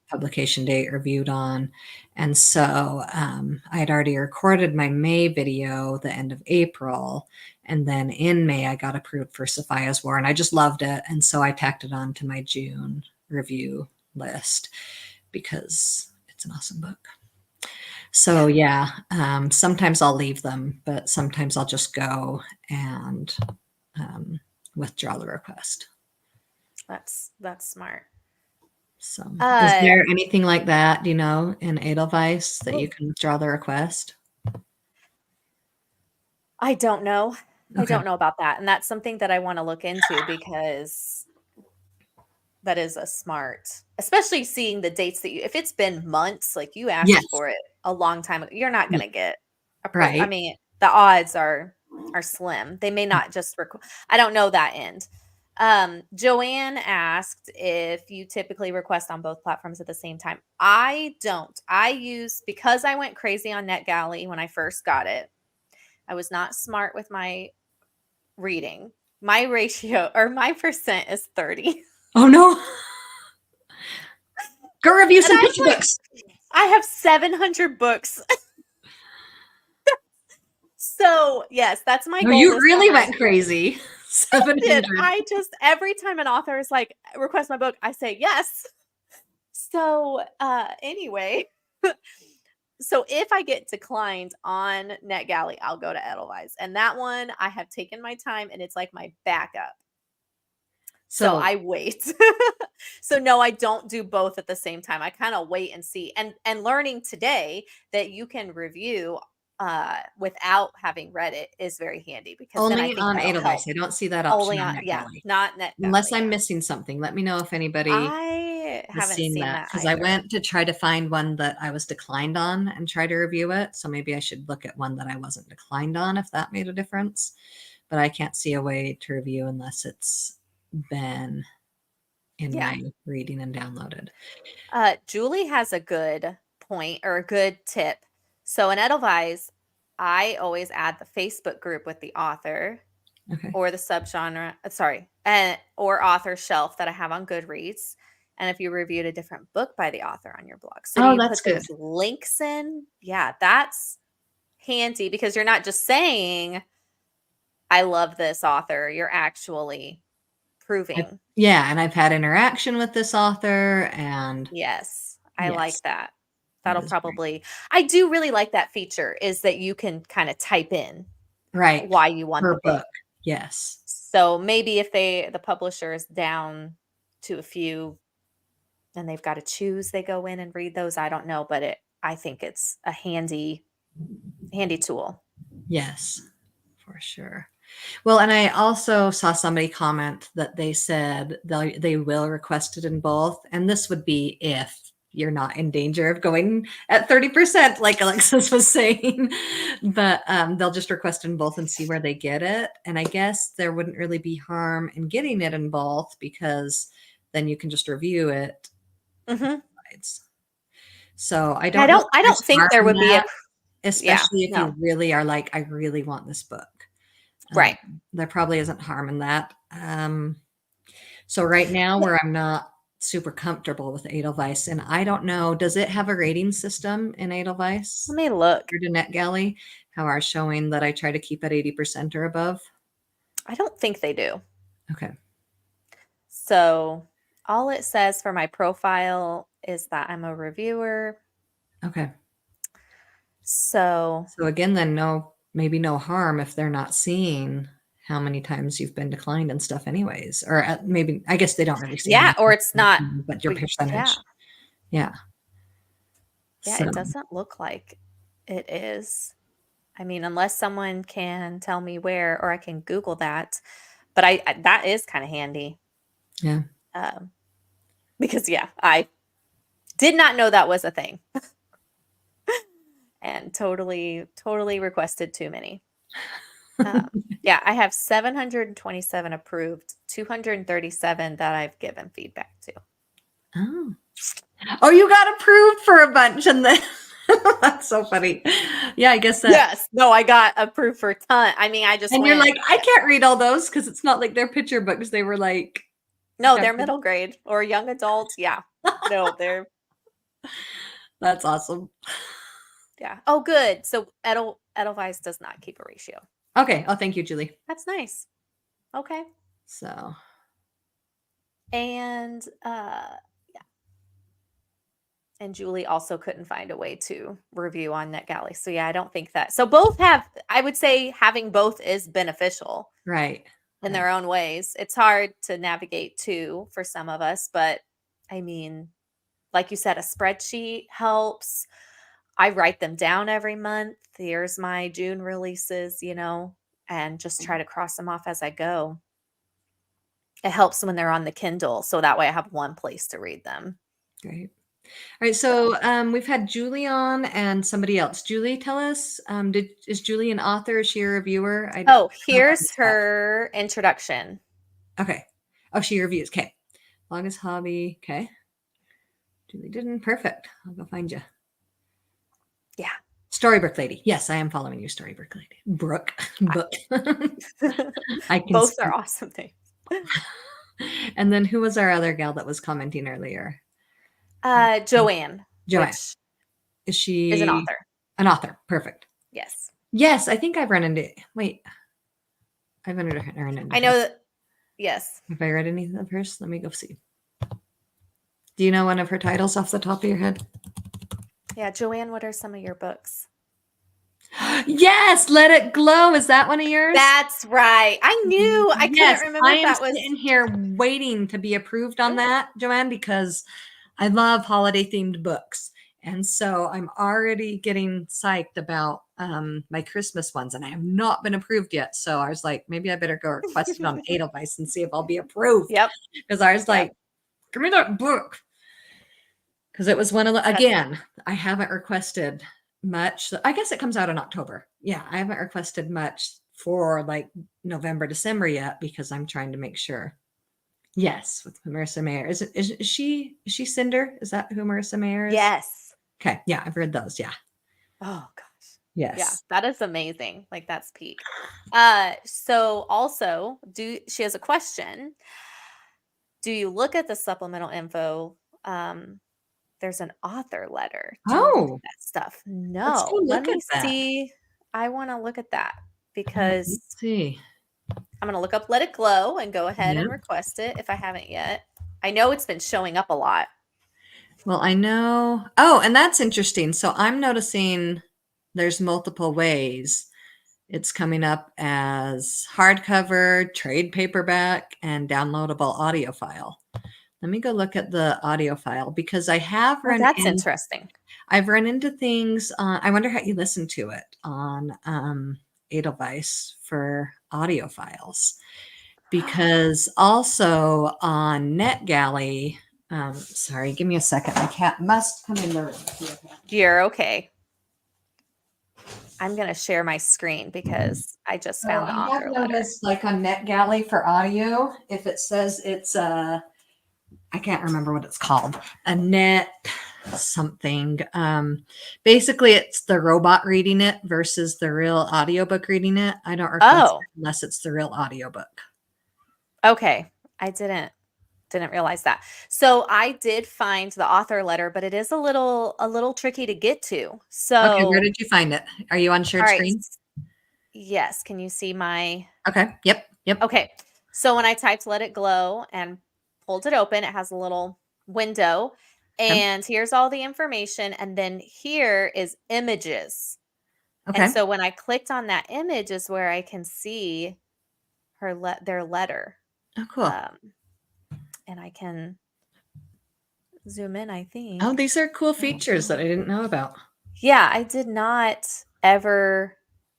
publication date reviewed on. And so I had already recorded my May video the end of April. And then in May, I got approved for Sophia's War, and I just loved it. And so I tacked it on to my June review list because it's an awesome book. So yeah, sometimes I'll leave them, but sometimes I'll just go and withdraw the request. That's smart. So is there anything like that, in Edelweiss that you can withdraw the request? I don't know. Okay. I don't know about that. And that's something that I want to look into, because that is a smart, especially seeing the dates that if it's been months, like you asked Yes. for it a long time ago, you're not going to get Right. I mean, the odds are slim. They may not just I don't know that end. Joanne asked if you typically request on both platforms at the same time. I don't. Because I went crazy on NetGalley when I first got it. I was not smart with my reading. My ratio or my percent is 30. Oh no. Go review some picture books. I have 700 books. So yes, that's my goal. You really went crazy. 700. I just, every time an author is like, request my book, I say yes. So anyway, so if I get declined on NetGalley, I'll go to Edelweiss. And that one, I have taken my time, and it's like my backup. So I wait. So no, I don't do both at the same time. I kind of wait and see. And learning today that you can review without having read it is very handy, because only then I think on Edelweiss. I don't see that option on NetGalley. Not NetGalley. Unless I'm missing something. Let me know if anybody I haven't seen that, because I went to try to find one that I was declined on and try to review it. So maybe I should look at one that I wasn't declined on, if that made a difference. But I can't see a way to review unless it's been in my reading and downloaded. Julie has a good point, or a good tip. So in Edelweiss, I always add the Facebook group with the author, or the subgenre, or author shelf that I have on Goodreads. And if you reviewed a different book by the author on your blog, so you put those links in. Yeah, that's handy, because you're not just saying, I love this author. You're actually proving. And I've had interaction with this author, and yes, I like that. That'll probably, I do really like that feature, is that you can kind of type in why you want the book. Yes. So maybe if the publisher is down to a few and they've got to choose, they go in and read those. I don't know, but I think it's a handy tool. Yes, for sure. Well, and I also saw somebody comment that they said they will request it in both. And this would be if you're not in danger of going at 30%, like Alexis was saying, but they'll just request in both and see where they get it. And I guess there wouldn't really be harm in getting it in both, because then you can just review it. So I don't think there would be especially if you really are like, I really want this book. Right. There probably isn't harm in that. So right now, where I'm not super comfortable with Edelweiss, and I don't know, does it have a rating system in Edelweiss Let me look. or to NetGalley? How are showing that I try to keep at 80% or above? I don't think they do. Okay. So all it says for my profile is that I'm a reviewer. Okay. So So again, then maybe no harm if they're not seeing how many times you've been declined and stuff anyways. Or maybe, I guess they don't really see how yeah, many or times it's you've not. been, but your Yeah, percentage. Yeah. yeah. So, It doesn't look like it is. I mean, unless someone can tell me where, or I can Google that. But that is kind of handy. yeah. Um, because I did not know that was a thing, and totally requested too many. Yeah, I have 727 approved, 237 that I've given feedback to. Oh. Oh, you got approved for a bunch and then that's so funny. Yeah, I guess that. Yes. No, I got approved for a ton. I mean, I just And went. you're like, I can't read all those because it's not like they're picture books. They were like, No, they're middle grade or young adult. Yeah. No, they're. That's awesome. Yeah. Oh, good. So Edelweiss does not keep a ratio. Okay. Oh, thank you, Julie. That's nice. Okay. So. And and Julie also couldn't find a way to review on NetGalley. So yeah, I don't think that. So both have, I would say having both is beneficial. Right. In their own ways. It's hard to navigate too for some of us, but I mean, like you said, a spreadsheet helps. I write them down every month. Here's my June releases, and just try to cross them off as I go. It helps when they're on the Kindle, so that way I have one place to read them. Great. All right, so we've had Julie on and somebody else. Julie, tell us, is Julie an author? Is she a reviewer? Here's her introduction. Okay. Oh, she reviews. Okay. Longest hobby. Okay. Julie didn't. Perfect. I'll go find you. Yeah. Storybook Lady. Yes, I am following you, Storybook Lady. Book. Both are awesome names. And then who was our other gal that was commenting earlier? Joanne. Joanne. Is she an author? An author. Perfect. Yes. Yes, I think I've run into. Wait, I've run into. I know that. Yes. Have I read any of hers? Let me go see. Do you know one of her titles off the top of your head? Yeah, Joanne, what are some of your books? Yes, Let It Glow. Is that one of yours? That's right. I knew. I couldn't remember if that was. I am sitting here waiting to be approved on that, Joanne, because I love holiday themed books. And so I'm already getting psyched about my Christmas ones, and I have not been approved yet. So I was like, maybe I better go request it on Edelweiss and see if I'll be approved. Yep. Because I was like, give me that book. Because it was one of the, again, I haven't requested much. I guess it comes out in October. Yeah, I haven't requested much for like November, December yet because I'm trying to make sure. Yes, with Marissa Mayer. Is she Cinder? Is that who Marissa Mayer is? Yes. Okay. Yeah, I've read those. Yeah. Oh gosh. Yes. Yeah, that is amazing. Like that's peak. So also, she has a question. Do you look at the supplemental info? There's an author letter. Do you look at that stuff? No. Let me see. I want to look at that because let's see. I'm going to look up Let It Glow and go ahead and request it if I haven't yet. I know it's been showing up a lot. Well, I know. Oh, and that's interesting. So I'm noticing there's multiple ways it's coming up as hardcover, trade paperback, and downloadable audio file. Let me go look at the audio file because I have run. That's interesting. I've run into things. I wonder how you listen to it on Edelweiss for audio files, because also on NetGalley. Sorry, give me a second. My cat must come in the room. You're okay. I'm going to share my screen because I just found the author letter. Noticed, like on NetGalley for audio, if it says it's I can't remember what it's called, a net something. Basically, it's the robot reading it versus the real audiobook reading it. I don't request it unless it's the real audiobook. Okay, I didn't Didn't realize that. So I did find the author letter, but it is a little tricky to get to. Okay, So, where did you find it? Are you on all shared right. screen? Yes. Can you see my? Okay. Yep. Okay. So when I typed "Let It Glow" and pulled it open, it has a little window, Okay. and here's all the information, and then here is images. And Okay. so when I clicked on that image is where I can see their letter. Oh, cool. And I can zoom in, I think. Oh, these are cool features that I didn't know about. Yeah, I did not ever.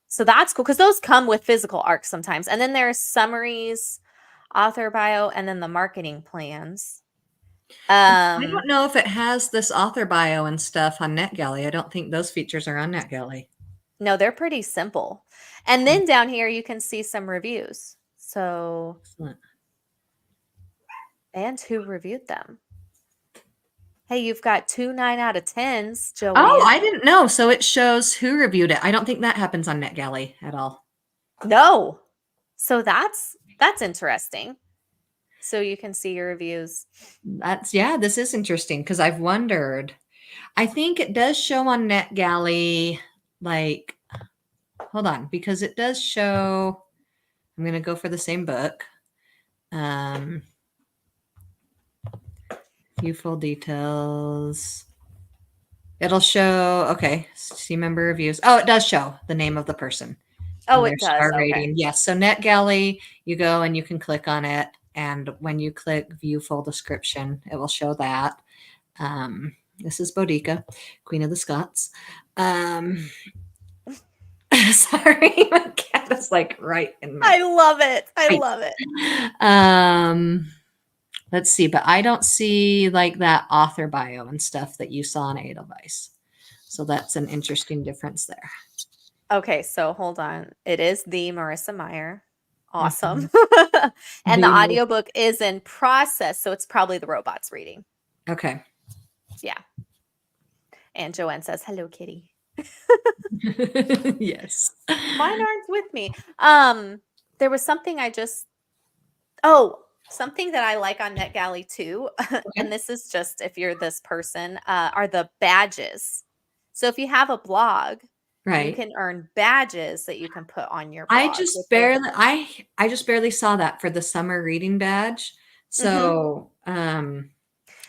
So that's cool because those come with physical ARCs sometimes. And then there's summaries, author bio, and then the marketing plans. I don't know if it has this author bio and stuff on NetGalley. I don't think those features are on NetGalley. No, they're pretty simple. And then down here, you can see some reviews. So, Excellent. and who reviewed them. Hey, you've got 2 9 out of 10s, Joanne. Oh, I didn't know. So it shows who reviewed it. I don't think that happens on NetGalley at all. No. So that's interesting. So you can see your reviews. This is interesting because I've wondered. I think it does show on NetGalley, like, hold on, because it does show, I'm going to go for the same book. View full details. It'll show, okay, see member reviews. Oh, it does show the name of the person. Oh, and it their does. star Okay. rating. Yes. So NetGalley, you go and you can click on it. And when you click view full description, it will show that. This is Boudica, Queen of the Scots. Sorry, my cat is like right in my. I love it. I love it. Let's see, but I don't see like that author bio and stuff that you saw in Edelweiss. So that's an interesting difference there. Okay, so hold on. It is the Marissa Meyer. Awesome. Mm-hmm. And the audiobook is in process, so it's probably the robots reading. Okay. Yeah. And Joanne says, "Hello, kitty." Yes. Mine aren't with me. There was something something that I like on NetGalley too. Okay. And this is just if you're this person, are the badges. So if you have a blog, right, you can earn badges that you can put on your blog. I just barely saw that for the summer reading badge. So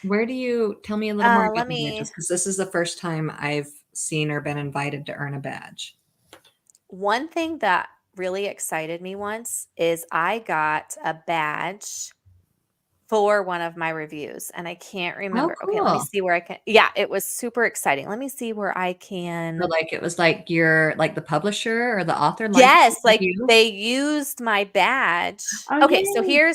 where do you tell me a little more about the badges? Because this is the first time I've seen or been invited to earn a badge. One thing that really excited me once is I got a badge for one of my reviews, and I can't remember. Oh, Okay, let me cool. see where I can. Yeah, it was super exciting. Let me see where I can. So like it was like you're like the publisher or the author. Yes, like you? they used my badge. Oh, Okay, so yay.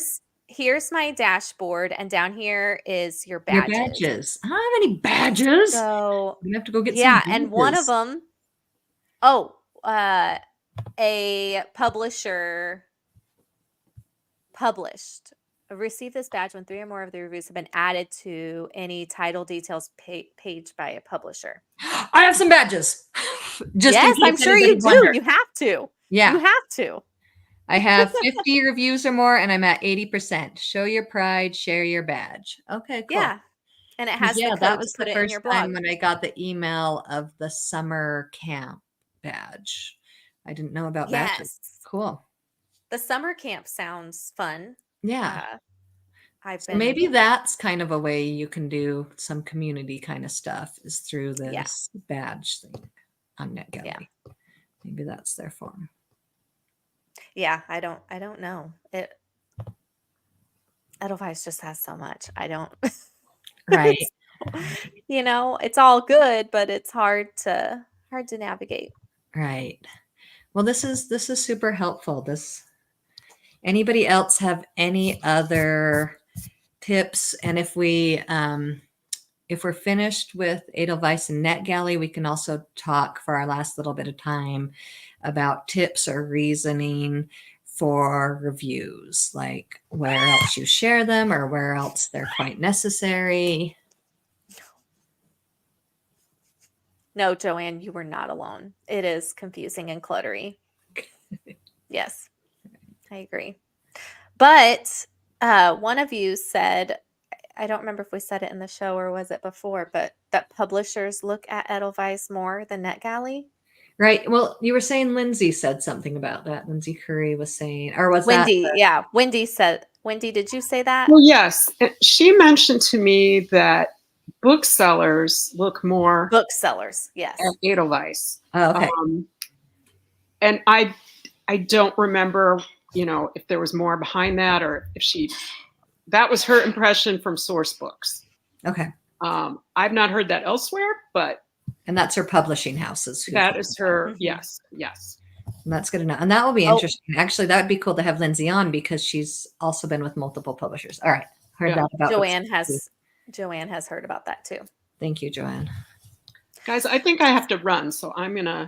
here's my dashboard, and down here is your Your badges. badges. I don't have any badges. So You have to go get yeah, some and one of badges. them, a publisher published. Receive this badge when 3 or more of the reviews have been added to any title details page by a publisher. I have some badges. Just yes, I'm sure you do. Wondered. You have to. Yeah. You have to. I have 50 reviews or more, and I'm at 80%. Show your pride, share your badge. Okay, cool. Yeah. And it has the code that was to put the it in first your time blog. when I got the email of the summer camp badge. I didn't know about badges. Cool. The summer camp sounds fun. Yeah. So maybe that's kind of a way you can do some community kind of stuff is through this badge thing on NetGalley. Yeah. Maybe that's their form. Yeah, I don't know. Edelweiss just has so much. I don't. Right. You know, it's all good, but it's hard to navigate. Right. Well, this is super helpful. Anybody else have any other tips? And if we're finished with Edelweiss and NetGalley, we can also talk for our last little bit of time about tips or reasoning for reviews, like where else you share them or where else they're quite necessary. No, Joanne, you were not alone. It is confusing and cluttery. Yes, I agree. But One of you said, I don't remember if we said it in the show or was it before, but that publishers look at Edelweiss more than NetGalley. Right. Well, you were saying Lindsay said something about that. Lindsay Curry was saying, or was that? Wendy, yeah. Wendy, did you say that? Well, yes. She mentioned to me that booksellers look more Booksellers, yes. at Edelweiss. Oh, okay. And I don't remember, if there was more behind that or if that was her impression from source books. Okay. I've not heard that elsewhere, but. And that's her publishing houses. That is her. Mhm. Yes. And that's good to know. And that will be interesting. Actually, that would be cool to have Lindsay on because she's also been with multiple publishers. All right. Heard that about Joanne has heard about that too. Thank you, Joanne. Guys, I think I have to run, so I'm gonna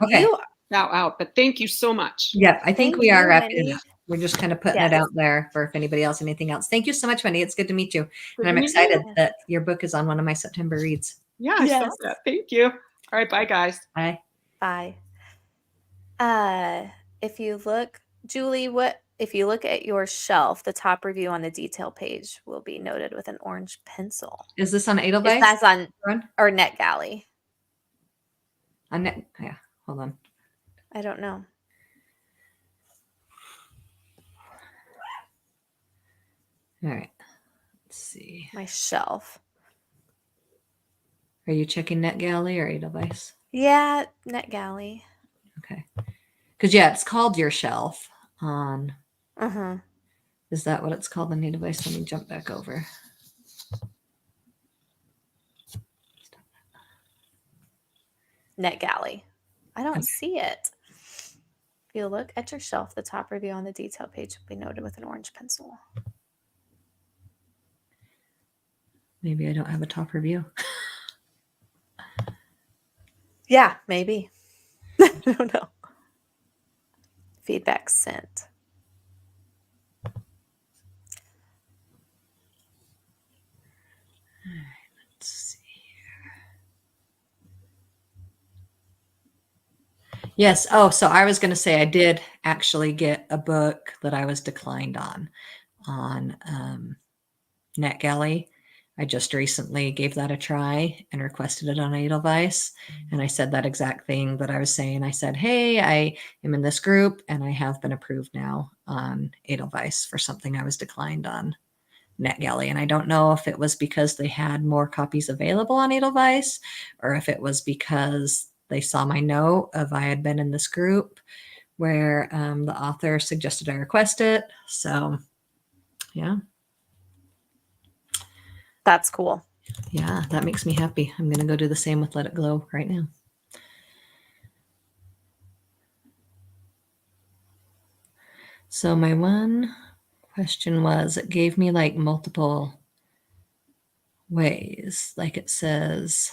bow out. But thank you so much. Yeah, I think we are wrapping Wendy. it up. We're just kind of putting it out there for if anybody else, anything else. Thank you so much, Wendy. It's good to meet you. And I'm excited that your book is on one of my September reads. Yeah, I saw that. Thank you. All right, bye guys. Bye. Bye. If you look, Julie, if you look at your shelf, the top review on the detail page will be noted with an orange pencil. Is this on Edelweiss? That's on or NetGalley. Yeah, hold on. I don't know. All right. Let's see. My shelf. Are you checking NetGalley or Edelweiss? Yeah, NetGalley. Okay. Because it's called your shelf on. Is that what it's called on Edelweiss? Let me jump back over. NetGalley. I don't see it. If you look at your shelf, the top review on the detail page will be noted with an orange pencil. Maybe I don't have a top review. Yeah, maybe. I don't know. Feedback sent. All right, let's see here. Yes. Oh, so I was going to say I did actually get a book that I was declined on NetGalley. I just recently gave that a try and requested it on Edelweiss. And I said that exact thing that I was saying. I said, hey, I am in this group and I have been approved now on Edelweiss for something I was declined on NetGalley. And I don't know if it was because they had more copies available on Edelweiss or if it was because they saw my note of I had been in this group where the author suggested I request it. So, yeah. That's cool. Yeah, that makes me happy. I'm going to go do the same with Let It Glow right now. So my one question was, it gave me like multiple ways. Like it says,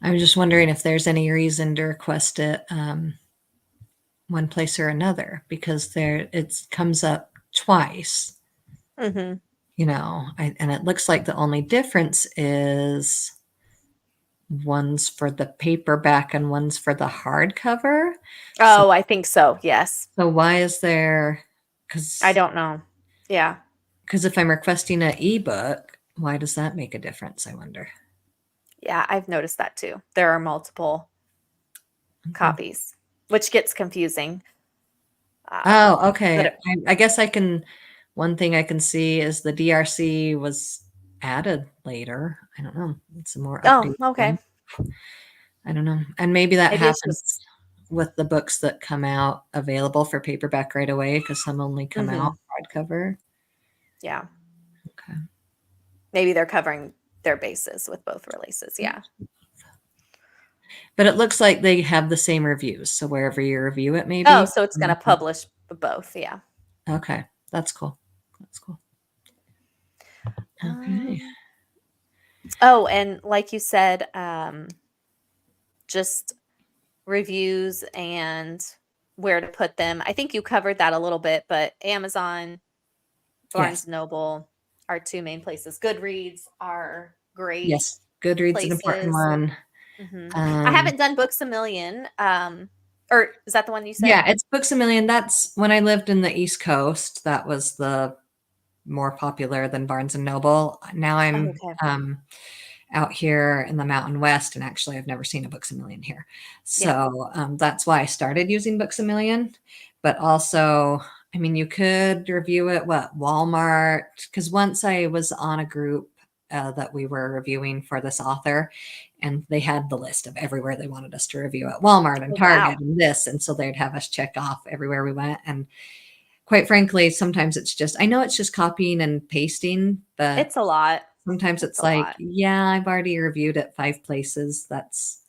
I'm just wondering if there's any reason to request it one place or another, because it comes up twice. Mm-hmm. And it looks like the only difference is one's for the paperback and one's for the hardcover. Oh, I think so. Yes. So why is there? Because I don't know. Yeah. Because if I'm requesting an ebook, why does that make a difference? I wonder. Yeah, I've noticed that too. There are multiple copies, which gets confusing. Oh, okay. I guess I can. One thing I can see is the DRC was added later. I don't know. It's a more updated okay. one. I don't know. And maybe that happens with the books that come out available for paperback right away, because some only come out hardcover. Yeah. Okay. Maybe they're covering their bases with both releases. Yeah. But it looks like they have the same reviews. So wherever you review it, maybe. Oh, so it's going to publish both. Yeah. Okay. That's cool. That's cool. Okay. Oh, and like you said, just reviews and where to put them. I think you covered that a little bit, but Amazon, Barnes Noble are two main places. Goodreads are great. Yes, Goodreads is an important one. I haven't done Books A Million. Or is that the one you said? Yeah, it's Books a Million. That's when I lived in the East Coast. That was the more popular than Barnes and Noble. Now Oh, I'm okay. out here in the Mountain West, and actually, I've never seen a Books a Million here. Yeah. So that's why I started using Books a Million. But also, I mean, you could review it, Walmart? Because once I was on a group that we were reviewing for this author, and they had the list of everywhere they wanted us to review at Walmart and Oh, Target wow. and this. And so they'd have us check off everywhere we went. And quite frankly, sometimes it's just, I know it's just copying and pasting, but It's a lot. sometimes It's it's a like, lot. yeah, I've already reviewed it 5 places. That's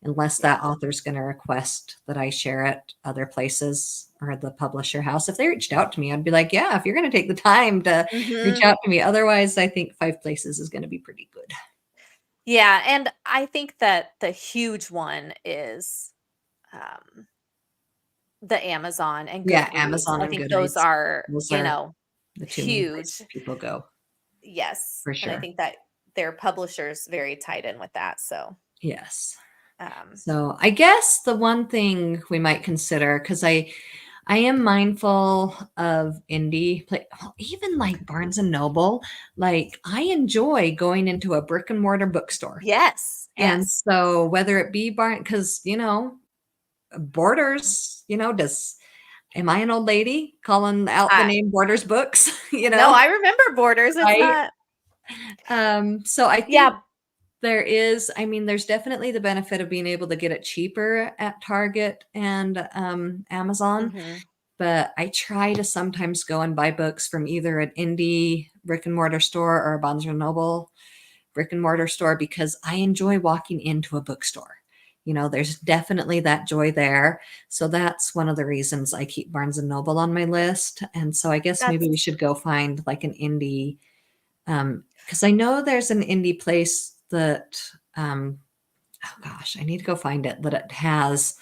unless that Yeah. author's going to request that I share it other places or the publisher house. If they reached out to me, I'd be like, yeah, if you're going to take the time to reach Mhm. out to me. Otherwise, I think 5 places is going to be pretty good. Yeah, and I think that the huge one is, um, the Amazon and Yeah, Goodreads. Amazon I and think those Goodreads. are, Those are the 2 main huge. places people go Yes, for and I sure. think that their publishers very tied in with that, so, Yes. um So I guess the one thing we might consider, because I am mindful of indie play, well, even like Barnes and Noble. Like I enjoy going into a brick and mortar bookstore. Yes, And yes. so whether it be because Borders, am I an old lady calling out the I name Borders Books? No, I remember Borders, it's Right? not. So I think Yeah. there's definitely the benefit of being able to get it cheaper at Target and Amazon. Mhm. But I try to sometimes go and buy books from either an indie brick and mortar store or a Barnes and Noble brick and mortar store because I enjoy walking into a bookstore. There's definitely that joy there. So that's one of the reasons I keep Barnes and Noble on my list. And so I guess maybe we That's should go find like an indie, because I know there's an indie place that, oh gosh, I need to go find it, that it has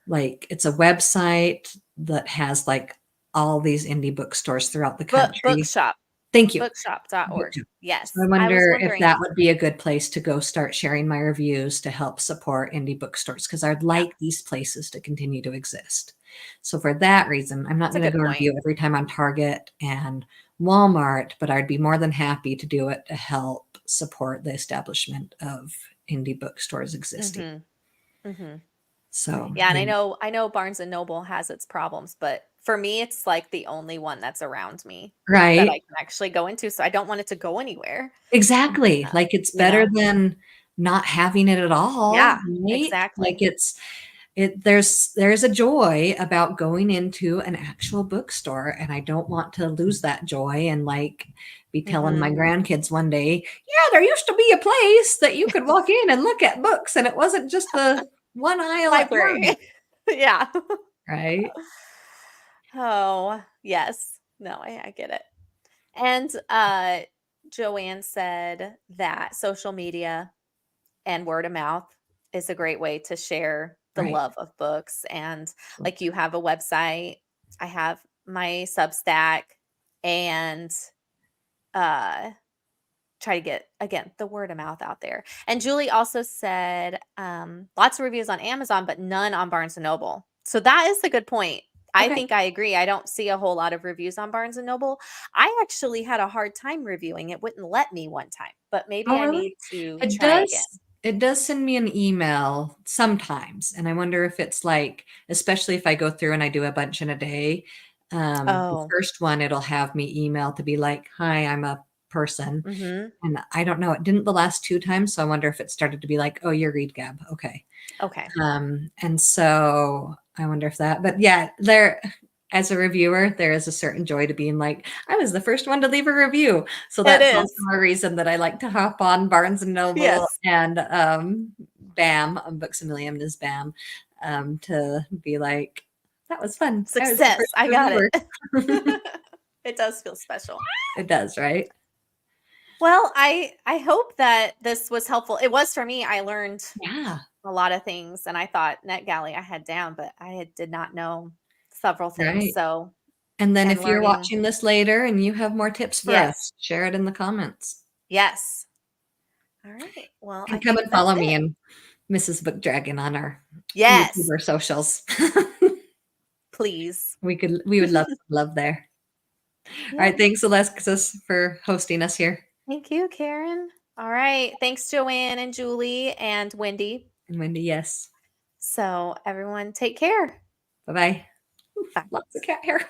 like it's a website that has like all these indie bookstores throughout the country. bookshop, Thank you. bookshop.org. So I Yes, I was wonder if wondering. that would be a good place to go start sharing my reviews to help support indie bookstores because I'd Yeah, like these places to continue to exist. So for that reason, I'm not that's a going to good go point. review every time on Target and Walmart, but I'd be more than happy to do it to help support the establishment of indie bookstores existing. Mhm, mhm. So, Yeah, and yeah. I know Barnes& and Noble has its problems, but for me, it's, like, the only one that's around me that I Right. can actually go into, so I don't want it to go anywhere, Exactly. Like, it's you better know? than not having it at all, Yeah, right? Like, exactly. there's a joy about going into an actual bookstore, and I don't want to lose that joy and, like, be telling my Mhm. grandkids one day, "Yeah, there used to be a place that you could walk in and look at books, and it wasn't just the one aisle at Library. Target," Yeah. right? Oh, yes. No, I get it. And, Joanne said that social media and word of mouth is a great way to share the Right. love of books, and, So like, you have a website, I have my Substack, and, uh, try to get, again, the word of mouth out there. And Julie also said, lots of reviews on Amazon, but none on Barnes& and Noble. So that is a good point. I okay. think I agree. I don't see a whole lot of reviews on Barnes& and Noble. I actually had a hard time reviewing. It wouldn't let me one time, but maybe Oh, I really? need to It try again. does it does send me an email sometimes, and I wonder if it's like especially if I go through and I do a bunch in a day, the Oh, first one, it'll have me email to be like, "Hi, I'm a person," mhm. and I don't know, it didn't the last 2 times, so I wonder if it started to be like, "Oh, you're Read Gab, okay." Okay. And so I wonder if that but yeah, as a reviewer, there is a certain joy to being like, "I was the first one to leave a review." So It that's also is. a reason that I like to hop on Barnes& and Noble Yes. and, BAM, Books A Million is BAM, to be like, "That was fun. I was the Success. first I got reviewer." it. It does feel special. It does, right? Well, I hope that this was helpful. It was for me. I learned Yeah, a lot of things, and I thought NetGalley I had down, but did not know several things. right. So, And then and if you're learning, watching this later and you have more tips for yes, us, share it in the comments. yes. All right. Well, I And come think and that's follow me it. and Mrs. Book Dragon on our Yes, YouTuber socials. please. We would love some love there. All right, Yep. thanks Alexis for hosting us here. Thank you, Karen. All right. Thanks, Joanne and Julie and Wendy. And Wendy, yes. So, everyone, take care. Bye-bye. Bye. Lots of cat hair.